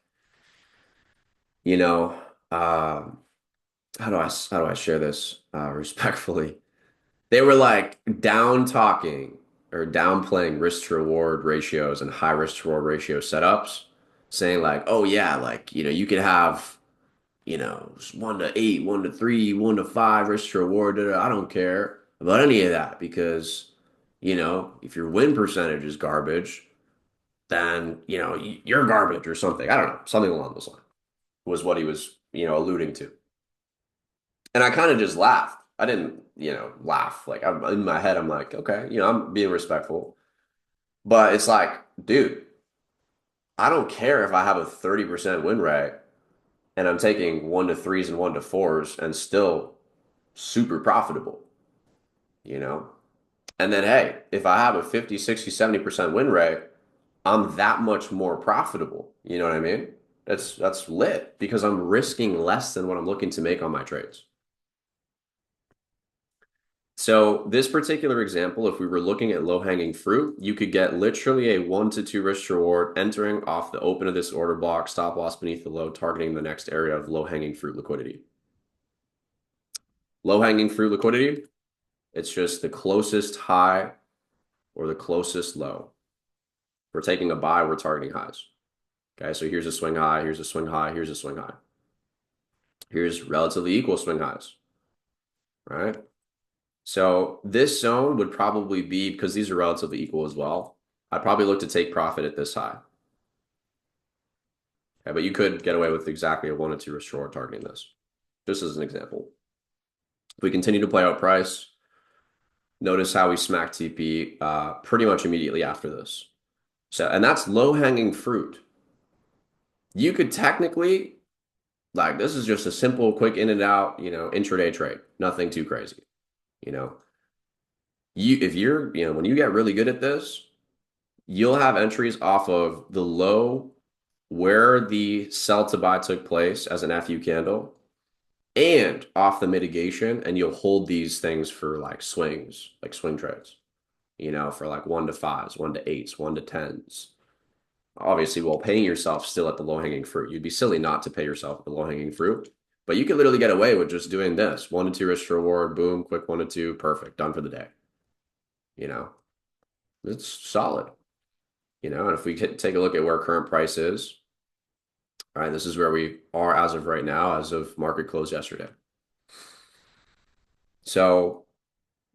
you know, how do I share this respectfully? They were like down talking or downplaying risk to reward ratios and high risk to reward ratio setups, saying like, oh yeah, like, you could have, 1 to 8, 1 to 3, 1 to 5 risk to reward. I don't care about any of that because, if your win percentage is garbage, then, you're garbage or something. I don't know, something along those lines was what he was, alluding to. And I kind of just laughed. I didn't, laugh. Like I'm in my head, I'm like, okay, I'm being respectful. But it's like, dude, I don't care if I have a 30% win rate and I'm taking 1 to 3s and 1 to 4s and still super profitable, you know? And then, hey, if I have a 50, 60, 70% win rate, I'm that much more profitable. You know what I mean? That's lit because I'm risking less than what I'm looking to make on my trades. So this particular example, if we were looking at low-hanging fruit, you could get literally a 1 to 2 risk reward entering off the open of this order block, stop loss beneath the low, targeting the next area of low-hanging fruit liquidity. Low-hanging fruit liquidity, it's just the closest high or the closest low. We're taking a buy, we're targeting highs. Okay, so here's a swing high, here's a swing high, here's a swing high. Here's relatively equal swing highs, right? So this zone would probably be, because these are relatively equal as well, I'd probably look to take profit at this high. Okay, but you could get away with exactly a 1 to 2 risk reward targeting this, just as an example. If we continue to play out price, notice how we smack TP pretty much immediately after this. So, and that's low-hanging fruit. You could technically, like, this is just a simple, quick in and out, intraday trade. Nothing too crazy. You know, if you're, when you get really good at this, you'll have entries off of the low where the sell to buy took place as an FU candle and off the mitigation, and you'll hold these things for like swings, like swing trades, for like 1 to 5s, 1 to 8s, 1 to 10s. Obviously, while paying yourself still at the low-hanging fruit. You'd be silly not to pay yourself at the low-hanging fruit. But you could literally get away with just doing this. 1 to 2 risk reward, boom, quick 1 to 2, perfect, done for the day. It's solid. And if we take a look at where current price is, all right, this is where we are as of right now, as of market close yesterday. So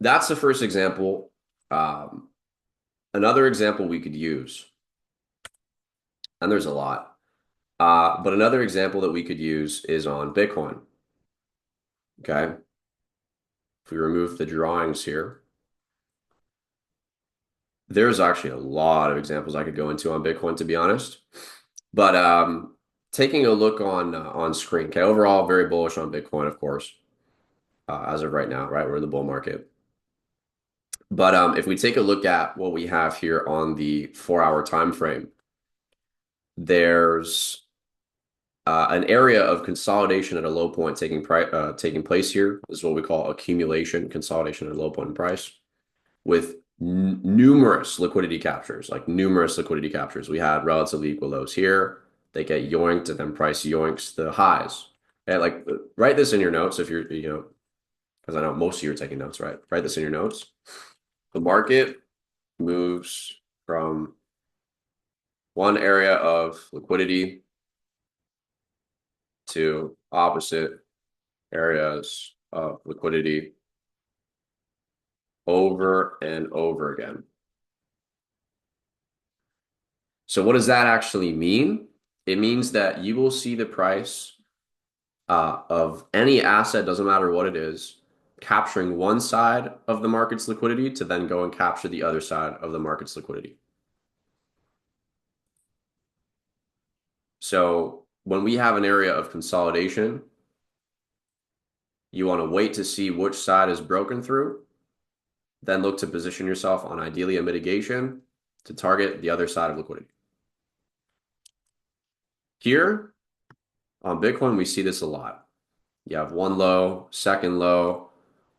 that's the first example. Another example we could use, and there's a lot, but another example that we could use is on Bitcoin. Okay. If we remove the drawings here, there's actually a lot of examples I could go into on Bitcoin, to be honest. But taking a look on screen, okay, overall very bullish on Bitcoin, of course, as of right now, right? We're in the bull market. But if we take a look at what we have here on the 4-hour time frame, there's an area of consolidation at a low point taking place here. This is what we call accumulation, consolidation at a low point in price, with numerous liquidity captures, like numerous liquidity captures. We had relatively equal lows here. They get yoinked, and then price yoinks the highs. And like, write this in your notes if you're, because I know most of you are taking notes, right? Write this in your notes. The market moves from one area of liquidity to opposite areas of liquidity over and over again. So what does that actually mean? It means that you will see the price of any asset, doesn't matter what it is, capturing one side of the market's liquidity to then go and capture the other side of the market's liquidity. So when we have an area of consolidation, you want to wait to see which side is broken through, then look to position yourself on ideally a mitigation to target the other side of liquidity. Here on Bitcoin, we see this a lot. You have one low, second low.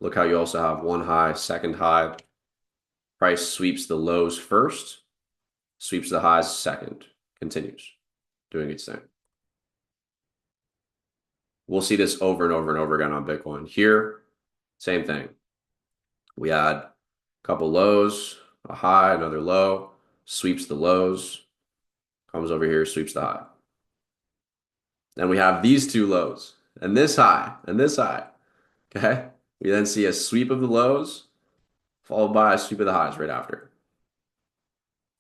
Look how you also have one high, second high. Price sweeps the lows first, sweeps the highs second, continues doing its thing. We'll see this over and over and over again on Bitcoin. Here, same thing. We had a couple lows, a high, another low, sweeps the lows, comes over here, sweeps the high. Then we have these two lows and this high and this high. Okay. We then see a sweep of the lows followed by a sweep of the highs right after.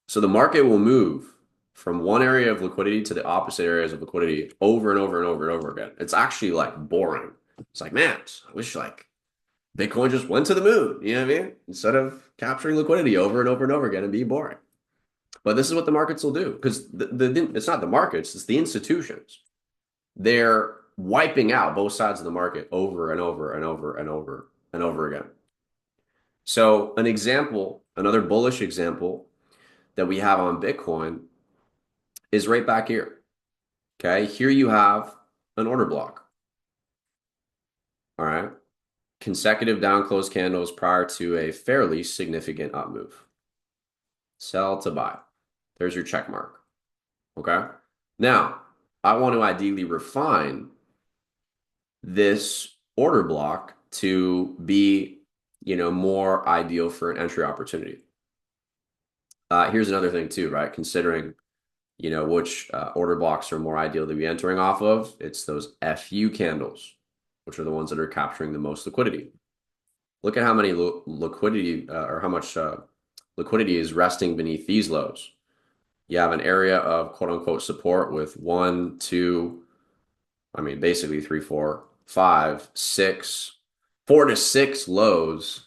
So the market will move from one area of liquidity to the opposite areas of liquidity over and over and over and over again. It's actually like boring. It's like, man, I wish like Bitcoin just went to the moon. You know what I mean? Instead of capturing liquidity over and over and over again and be boring. But this is what the markets will do because it's not the markets, it's the institutions. They're wiping out both sides of the market over and over and over and over and over again. So an example, another bullish example that we have on Bitcoin is right back here. Okay, here you have an order block. All right, consecutive down close candles prior to a fairly significant up move. Sell to buy. There's your check mark. Okay, now I want to ideally refine this order block to be, more ideal for an entry opportunity. Here's another thing too, right? Considering, which order blocks are more ideal to be entering off of, it's those FU candles, which are the ones that are capturing the most liquidity. Look at how many liquidity or how much liquidity is resting beneath these lows. You have an area of quote unquote support with one, two, basically three, four, five, six, 4 to 6 lows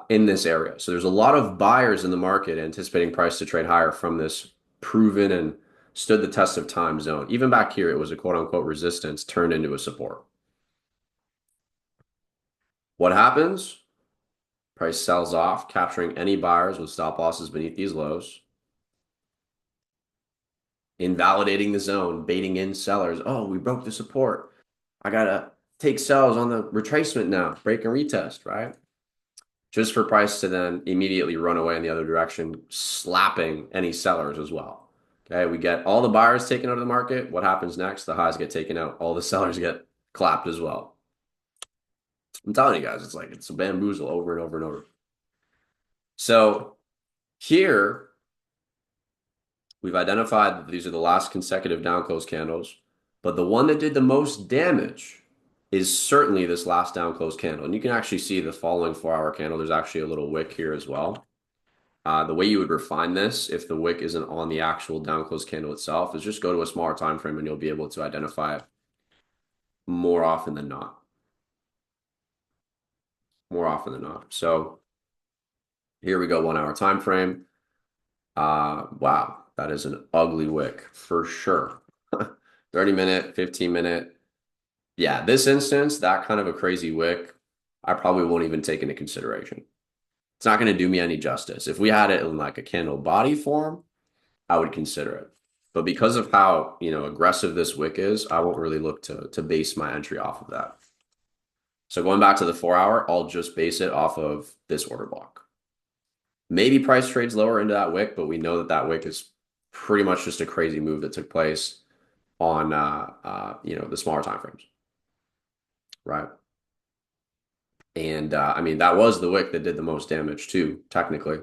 in this area. So there's a lot of buyers in the market anticipating price to trade higher from this proven and stood the test of time zone. Even back here, it was a quote unquote resistance turned into a support. What happens? Price sells off, capturing any buyers with stop losses beneath these lows, invalidating the zone, baiting in sellers. Oh, we broke the support. I gotta take sells on the retracement now, break and retest, right? Just for price to then immediately run away in the other direction, slapping any sellers as well. Okay, we get all the buyers taken out of the market. What happens next? The highs get taken out. All the sellers get clapped as well. I'm telling you guys, it's a bamboozle over and over and over. So here we've identified that these are the last consecutive down close candles, but the one that did the most damage is certainly this last down close candle. And you can actually see the following 4-hour candle. There's actually a little wick here as well. The way you would refine this, if the wick isn't on the actual down close candle itself, is just go to a smaller time frame and you'll be able to identify it more often than not. More often than not. So here we go, 1-hour time frame. Wow, that is an ugly wick for sure. 30-minute, 15-minute. Yeah, this instance, that kind of a crazy wick, I probably won't even take into consideration. It's not going to do me any justice. If we had it in like a candle body form, I would consider it. But because of how, aggressive this wick is, I won't really look to base my entry off of that. So going back to the 4-hour, I'll just base it off of this order block. Maybe price trades lower into that wick, but we know that that wick is pretty much just a crazy move that took place on, the smaller time frames, right? And that was the wick that did the most damage too, technically.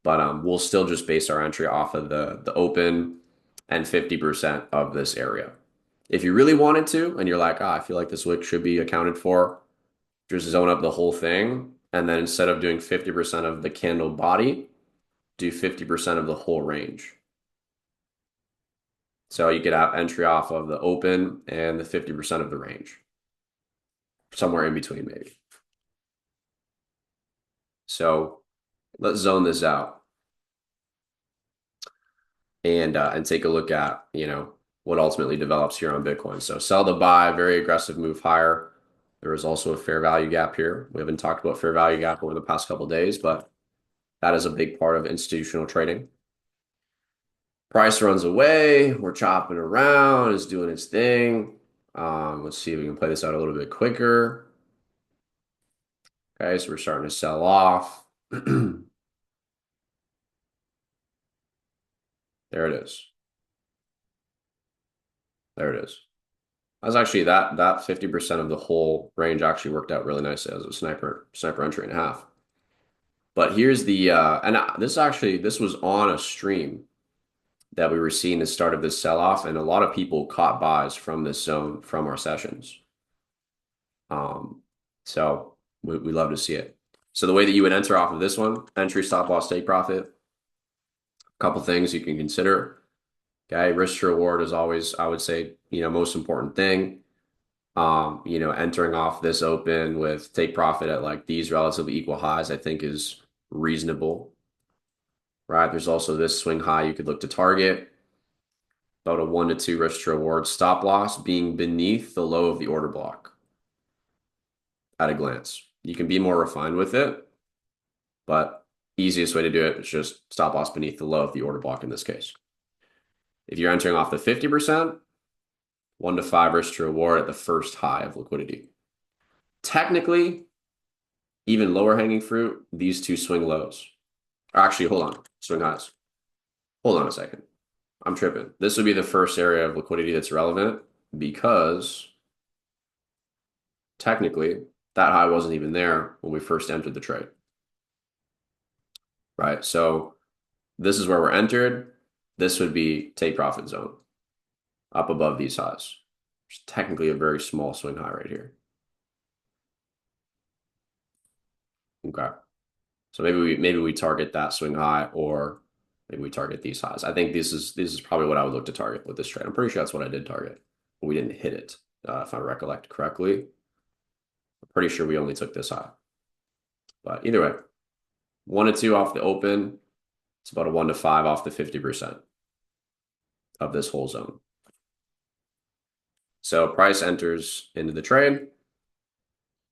But we'll still just base our entry off of the open and 50% of this area. If you really wanted to, and you're like, I feel like this wick should be accounted for, just zone up the whole thing. And then instead of doing 50% of the candle body, do 50% of the whole range. So you could have entry off of the open and the 50% of the range. Somewhere in between, maybe. So let's zone this out and take a look at, what ultimately develops here on Bitcoin. So sell to buy, very aggressive move higher. There is also a fair value gap here. We haven't talked about fair value gap over the past couple of days, but that is a big part of institutional trading. Price runs away. We're chopping around. It's doing its thing. Let's see if we can play this out a little bit quicker. Okay, so we're starting to sell off. There it is. There it is. That's actually that 50% of the whole range actually worked out really nicely as a sniper entry and a half. But here's the this was on a stream that we were seeing the start of this sell-off, and a lot of people caught buys from this zone from our sessions. So we love to see it. So the way that you would enter off of this one, entry, stop loss, take profit, a couple things you can consider. Okay, risk to reward is always, I would say, most important thing. Entering off this open with take profit at like these relatively equal highs, I think is reasonable, right? There's also this swing high you could look to target, about a 1 to 2 risk to reward, stop loss being beneath the low of the order block at a glance. You can be more refined with it, but easiest way to do it is just stop loss beneath the low of the order block in this case. If you're entering off the 50%, 1 to 5 risk to reward at the first high of liquidity. Technically, even lower hanging fruit, these two swing lows. Or actually, hold on, swing highs. Hold on a second. I'm tripping. This would be the first area of liquidity that's relevant because technically that high wasn't even there when we first entered the trade. Right? So this is where we're entered. This would be take profit zone up above these highs. It's technically a very small swing high right here. Okay. So maybe we target that swing high, or maybe we target these highs. I think this is probably what I would look to target with this trade. I'm pretty sure that's what I did target, but we didn't hit it, if I recollect correctly. I'm pretty sure we only took this high. But either way, 1 to 2 off the open. It's about a 1 to 5 off the 50% of this whole zone. So price enters into the trade.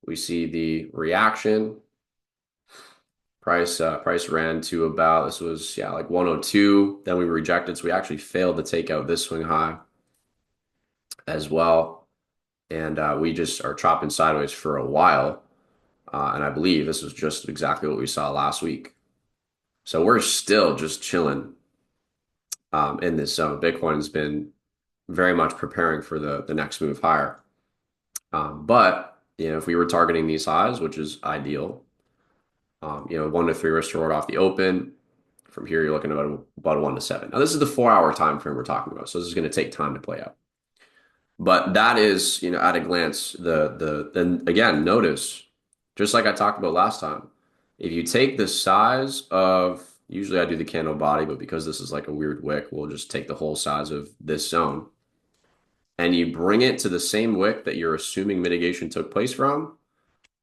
We see the reaction. Price ran to about, this was, like 102. Then we rejected. So we actually failed to take out this swing high as well. And we just are chopping sideways for a while. And I believe this was just exactly what we saw last week. So we're still just chilling in this zone. Bitcoin's been very much preparing for the next move higher. But if we were targeting these highs, which is ideal, 1 to 3 risk to reward off the open. From here, you're looking at about a 1 to 7. Now, this is the 4-hour time frame we're talking about, so this is going to take time to play out. But that is, at a glance, then again, notice, just like I talked about last time, if you take the size of, usually I do the candle body, but because this is like a weird wick, we'll just take the whole size of this zone, and you bring it to the same wick that you're assuming mitigation took place from.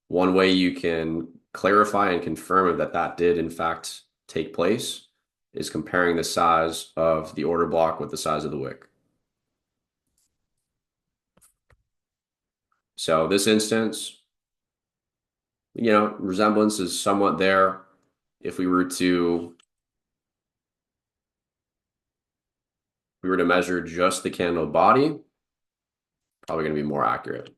One way you can clarify and confirm that that did in fact take place is comparing the size of the order block with the size of the wick. So this instance, resemblance is somewhat there. If we were to measure just the candle body, probably going to be more accurate.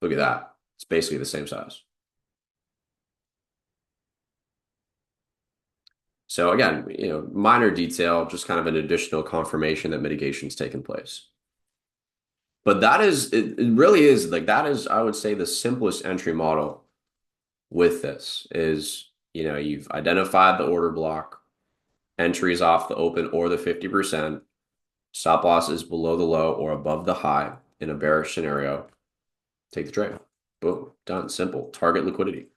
Look at that. It's basically the same size. So again, minor detail, just kind of an additional confirmation that mitigation's taken place. But it really is like, that is, I would say, the simplest entry model with this is, you've identified the order block, entries off the open or the 50%, stop loss is below the low or above the high in a bearish scenario. Take the trade. Boom. Done. Simple. Target liquidity.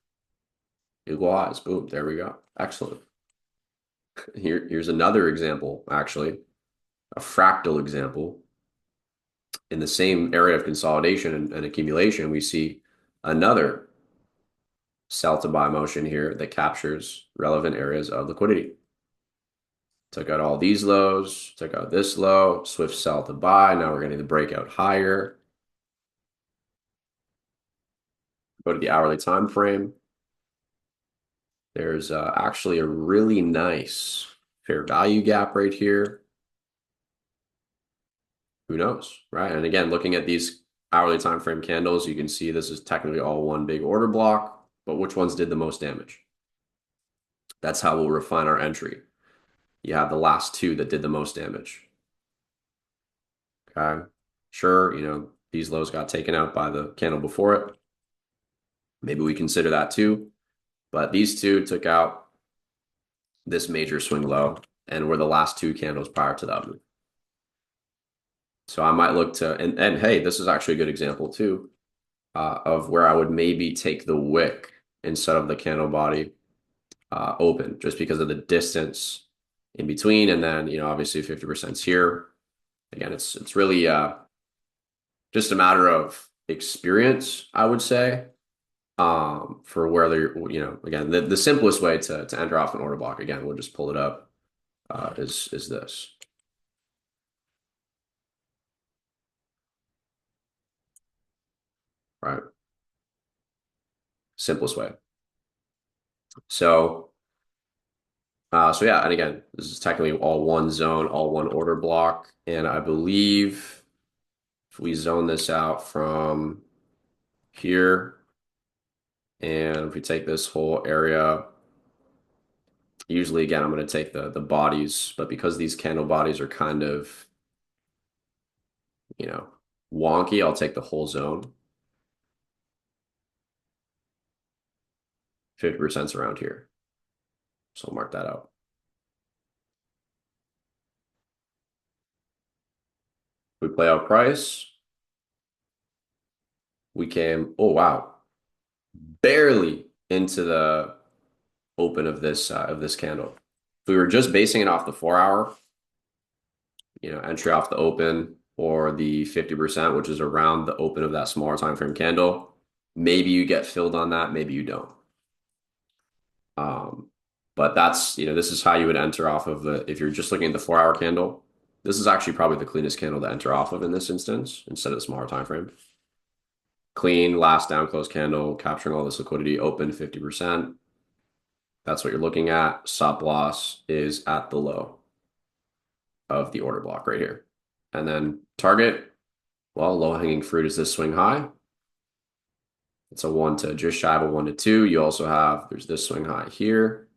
Equal highs. Boom. There we go. Excellent. Here's another example, actually, a fractal example. In the same area of consolidation and accumulation, we see another sell to buy motion here that captures relevant areas of liquidity. Took out all these lows, took out this low, swift sell to buy. Now we're getting the breakout higher. Go to the hourly time frame. There's actually a really nice fair value gap right here. Who knows, right? And again, looking at these hourly time frame candles, you can see this is technically all one big order block, but which ones did the most damage? That's how we'll refine our entry. You have the last two that did the most damage. Okay. Sure, These lows got taken out by the candle before it. Maybe we consider that too. But these two took out this major swing low and were the last two candles prior to that move. So I might look to, and hey, this is actually a good example too, of where I would maybe take the wick instead of the candle body open, just because of the distance in between. And then, obviously 50% is here. Again, it's really just a matter of experience, I would say, for whether, again, the simplest way to enter off an order block, again, we'll just pull it up, is this. Right? Simplest way. So yeah, and again, this is technically all one zone, all one order block. And I believe if we zone this out from here, and if we take this whole area, usually again, I'm going to take the bodies, but because these candle bodies are kind of, wonky, I'll take the whole zone. 50% is around here. So I'll mark that out. We play out price. We came, oh wow, barely into the open of this candle. If we were just basing it off the 4 hour, entry off the open or the 50%, which is around the open of that smaller time frame candle, maybe you get filled on that, maybe you don't. But that's, this is how you would enter off of if you're just looking at the 4 hour candle, this is actually probably the cleanest candle to enter off of in this instance instead of the smaller time frame. Clean, last down close candle, capturing all this liquidity, open 50%. That's what you're looking at. Stop loss is at the low of the order block right here. And then target, well, low hanging fruit is this swing high. It's a 1 to just shy of a 1 to 2. You also have, there's this swing high here,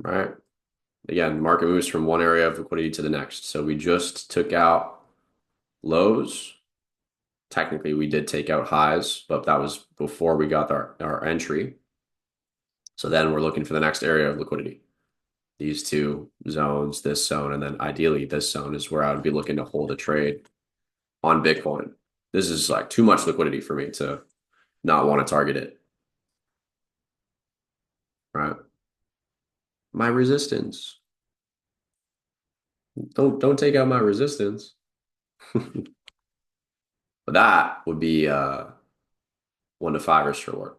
right? Again, market moves from one area of liquidity to the next. So we just took out lows. Technically, we did take out highs, but that was before we got our entry. So then we're looking for the next area of liquidity. These two zones, this zone, and then ideally this zone is where I would be looking to hold a trade on Bitcoin. This is like too much liquidity for me to not want to target it. Right? My resistance. Don't take out my resistance. But that would be 1 to 5 risk reward.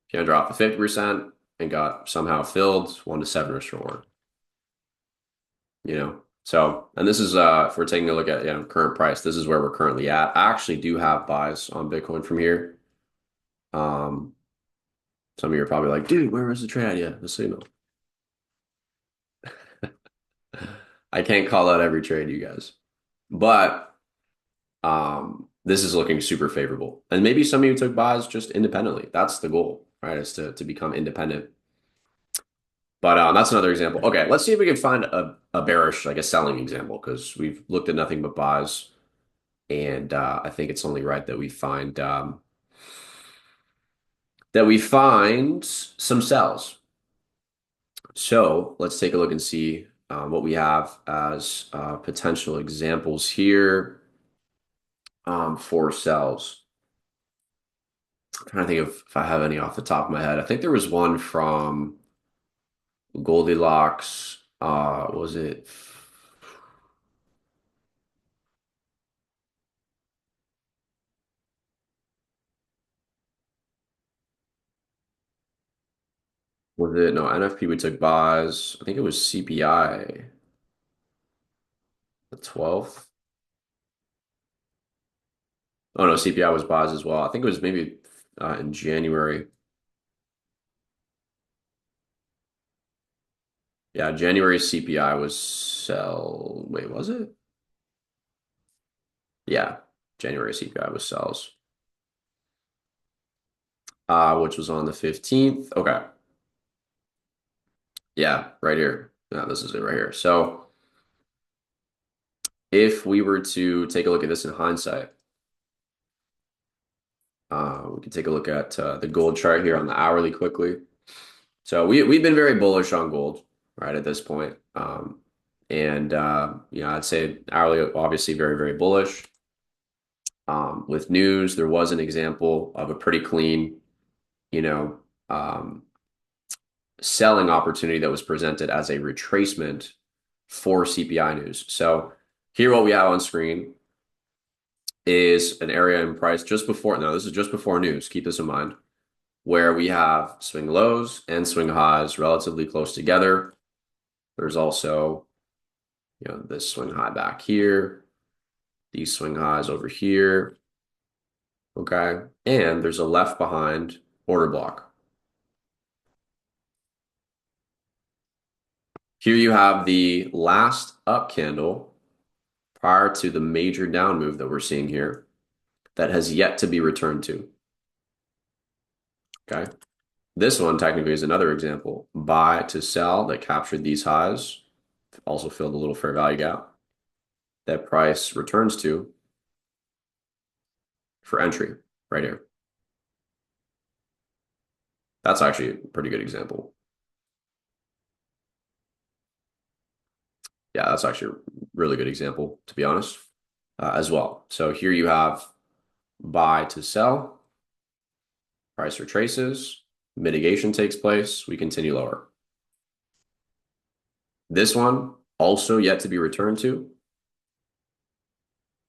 If you drop the 50% and got somehow filled, 1 to 7 risk reward. So, and this is if we're taking a look at current price, this is where we're currently at. I actually do have buys on Bitcoin from here. Some of you are probably like, dude, where was the trade idea? The signal. I can't call out every trade, you guys. But this is looking super favorable. And maybe some of you took buys just independently. That's the goal, right? Is to become independent. But that's another example. Okay, let's see if we can find a bearish, like a selling example, because we've looked at nothing but buys. And I think it's only right that we find some sells. So let's take a look and see what we have as potential examples here for sells. I'm trying to think if I have any off the top of my head. I think there was one from Goldilocks. Was it? Was it? No, NFP we took buys. I think it was CPI, the 12th. Oh no, CPI was buys as well. I think it was maybe in January. Yeah, January CPI was sell. Wait, was it? Yeah, January CPI was sells. Which was on the 15th. Okay. Yeah, right here. Yeah, this is it right here. So if we were to take a look at this in hindsight, we could take a look at the gold chart here on the hourly quickly. So we've been very bullish on gold, right, at this point. And I'd say hourly obviously very, very bullish. With news, there was an example of a pretty clean, you know, um, selling opportunity that was presented as a retracement for CPI news. So here what we have on screen is an area in price just before, no, this is just before news. Keep this in mind, where we have swing lows and swing highs relatively close together. There's also, this swing high back here, these swing highs over here. Okay. And there's a left behind order block. Here you have the last up candle prior to the major down move that we're seeing here that has yet to be returned to. Okay. This one technically is another example. Buy to sell that captured these highs, also filled a little fair value gap that price returns to for entry right here. That's actually a pretty good example. Yeah, that's actually a really good example, to be honest, as well. So here you have buy to sell, price retraces, mitigation takes place, we continue lower. This one also yet to be returned to.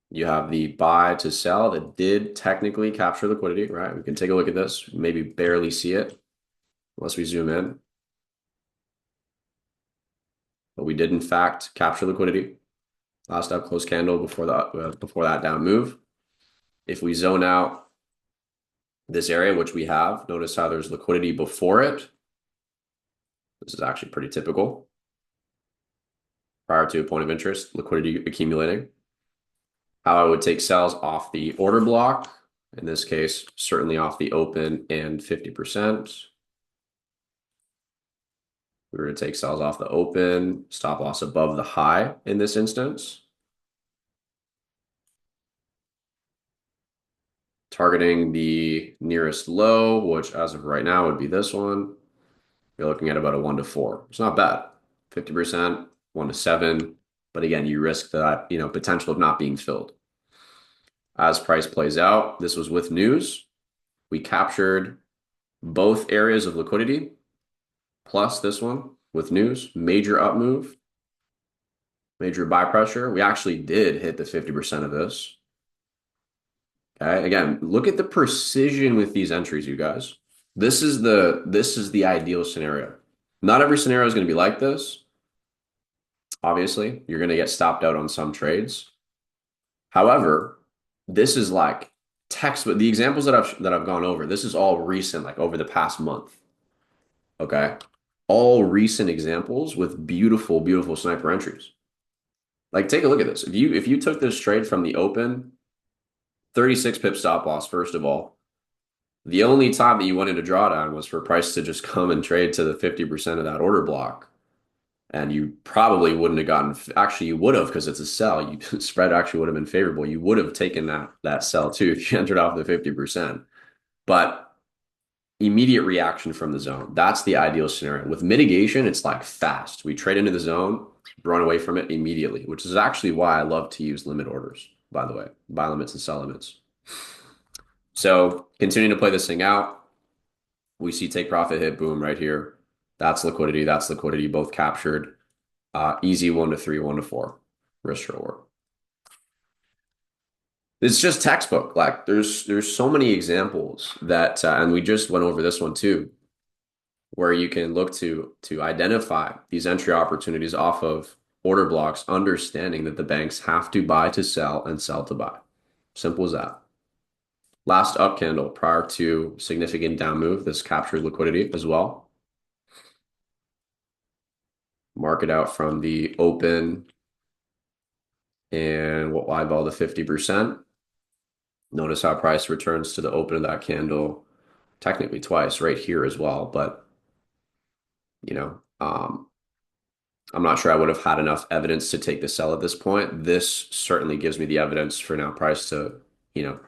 You have the buy to sell that did technically capture liquidity, right? We can take a look at this, maybe barely see it unless we zoom in. But we did in fact capture liquidity. Last up close candle before that down move. If we zone out this area, which we have, notice how there's liquidity before it. This is actually pretty typical. Prior to a point of interest, liquidity accumulating. How I would take sells off the order block, in this case, certainly off the open and 50%. We were going to take sells off the open, stop loss above the high in this instance. Targeting the nearest low, which as of right now would be this one. You're looking at about a 1 to 4. It's not bad. 50%, 1 to 7. But again, you risk that, potential of not being filled. As price plays out, this was with news. We captured both areas of liquidity, plus this one with news, major up move, major buy pressure. We actually did hit the 50% of this. Okay, again, look at the precision with these entries, you guys. This is the ideal scenario. Not every scenario is going to be like this. Obviously, you're going to get stopped out on some trades. However, this is like text, but the examples that I've gone over, this is all recent, like over the past month. Okay. All recent examples with beautiful, beautiful sniper entries. Like take a look at this. If you took this trade from the open, 36 pip stop loss, first of all. The only time that you wanted to draw down was for price to just come and trade to the 50% of that order block. And you probably wouldn't have gotten, actually, you would have because it's a sell. Spread actually would have been favorable. You would have taken that sell too if you entered off the 50%. But immediate reaction from the zone. That's the ideal scenario. With mitigation, it's like fast. We trade into the zone, run away from it immediately, which is actually why I love to use limit orders, by the way, buy limits and sell limits. So continuing to play this thing out, we see take profit hit, boom, right here. That's liquidity, both captured. Easy 1 to 3, 1 to 4, risk reward. It's just textbook. Like there's so many examples that, and we just went over this one too, where you can look to identify these entry opportunities off of order blocks, understanding that the banks have to buy to sell and sell to buy. Simple as that. Last up candle prior to significant down move, this captured liquidity as well. Mark it out from the open and what eyeball the 50%. Notice how price returns to the open of that candle, technically twice right here as well, but you know, um, I'm not sure I would have had enough evidence to take the sell at this point. This certainly gives me the evidence for now price to, you know,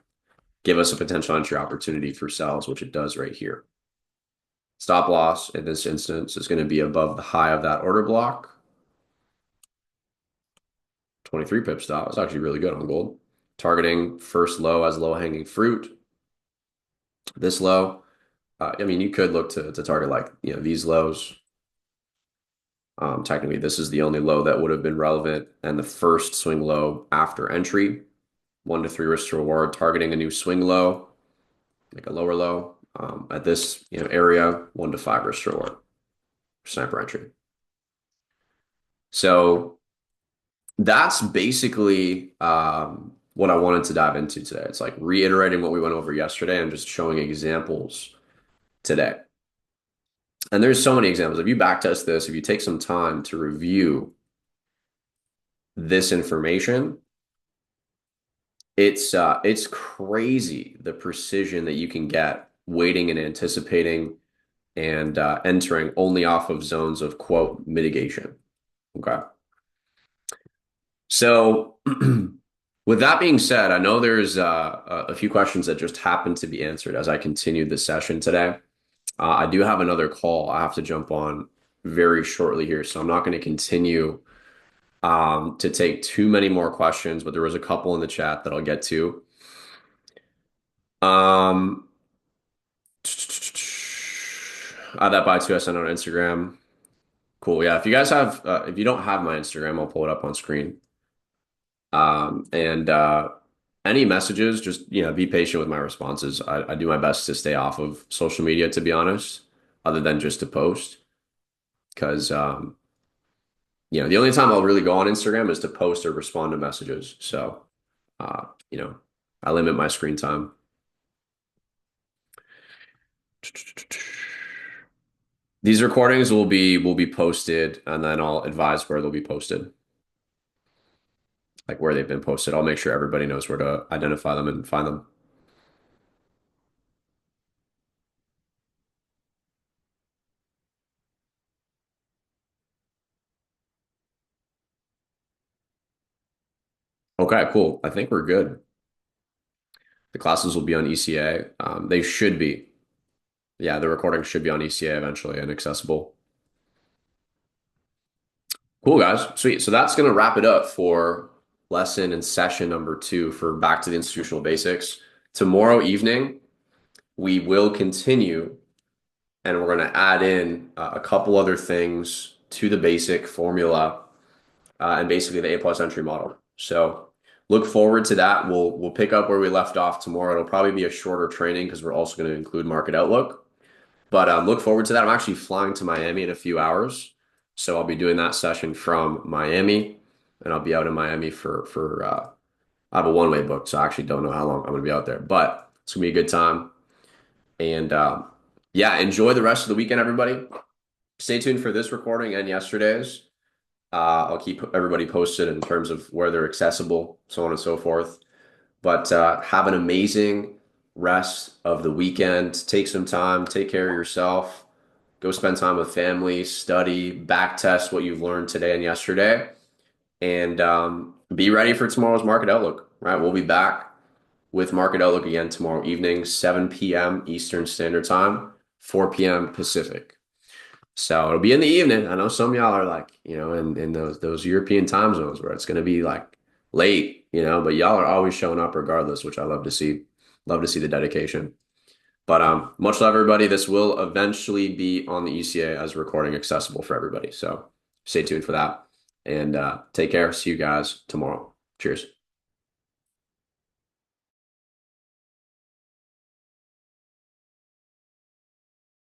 give us a potential entry opportunity for sells, which it does right here. Stop loss in this instance is going to be above the high of that order block. 23 pip stop. It's actually really good on gold. Targeting first low as low hanging fruit. This low, I mean, you could look to target like, these lows. Technically, this is the only low that would have been relevant and the first swing low after entry. 1 to 3 risk to reward, targeting a new swing low, like a lower low at this area. 1 to 5 risk to reward, sniper entry. So that's basically what I wanted to dive into today. It's like reiterating what we went over yesterday and just showing examples today. And there's so many examples. If you backtest this, if you take some time to review this information, it's crazy the precision that you can get waiting and anticipating and entering only off of zones of quote mitigation. Okay. So with that being said, I know there's a few questions that just happened to be answered as I continued the session today. I do have another call I have to jump on very shortly here, so I'm not going to continue to take too many more questions, but there was a couple in the chat that I'll get to. That buy to I sent on Instagram. Cool. Yeah. If you guys have, if you don't have my Instagram, I'll pull it up on screen. And any messages, just be patient with my responses. I do my best to stay off of social media, to be honest, other than just to post. Because the only time I'll really go on Instagram is to post or respond to messages. So I limit my screen time. These recordings will be posted, and then I'll advise where they'll be posted. Like where they've been posted. I'll make sure everybody knows where to identify them and find them. Okay, cool. I think we're good. The classes will be on ECA. They should be. Yeah, the recording should be on ECA eventually and accessible. Cool, guys. Sweet. So that's going to wrap it up for lesson and session number 2 for Back to the Institutional Basics. Tomorrow evening, we will continue and we're going to add in a couple other things to the basic formula and basically the A+ entry model. So look forward to that. We'll pick up where we left off tomorrow. It'll probably be a shorter training because we're also going to include market outlook. But look forward to that. I'm actually flying to Miami in a few hours, so I'll be doing that session from Miami, and I'll be out in Miami for I have a one-way book, so I actually don't know how long I'm going to be out there, but it's going to be a good time. And yeah, enjoy the rest of the weekend, everybody. Stay tuned for this recording and yesterday's. I'll keep everybody posted in terms of where they're accessible, so on and so forth. But have an amazing rest of the weekend. Take some time, take care of yourself, go spend time with family, study, back test what you've learned today and yesterday, and be ready for tomorrow's market outlook, right? We'll be back with market outlook again tomorrow evening, 7 p.m. Eastern Standard Time, 4 p.m. Pacific. So it'll be in the evening. I know some of y'all are like, in those European time zones where it's going to be like late, but y'all are always showing up regardless, which I love to see. Love to see the dedication. But much love, everybody. This will eventually be on the ECA as a recording accessible for everybody. So stay tuned for that. And take care. See you guys tomorrow. Cheers.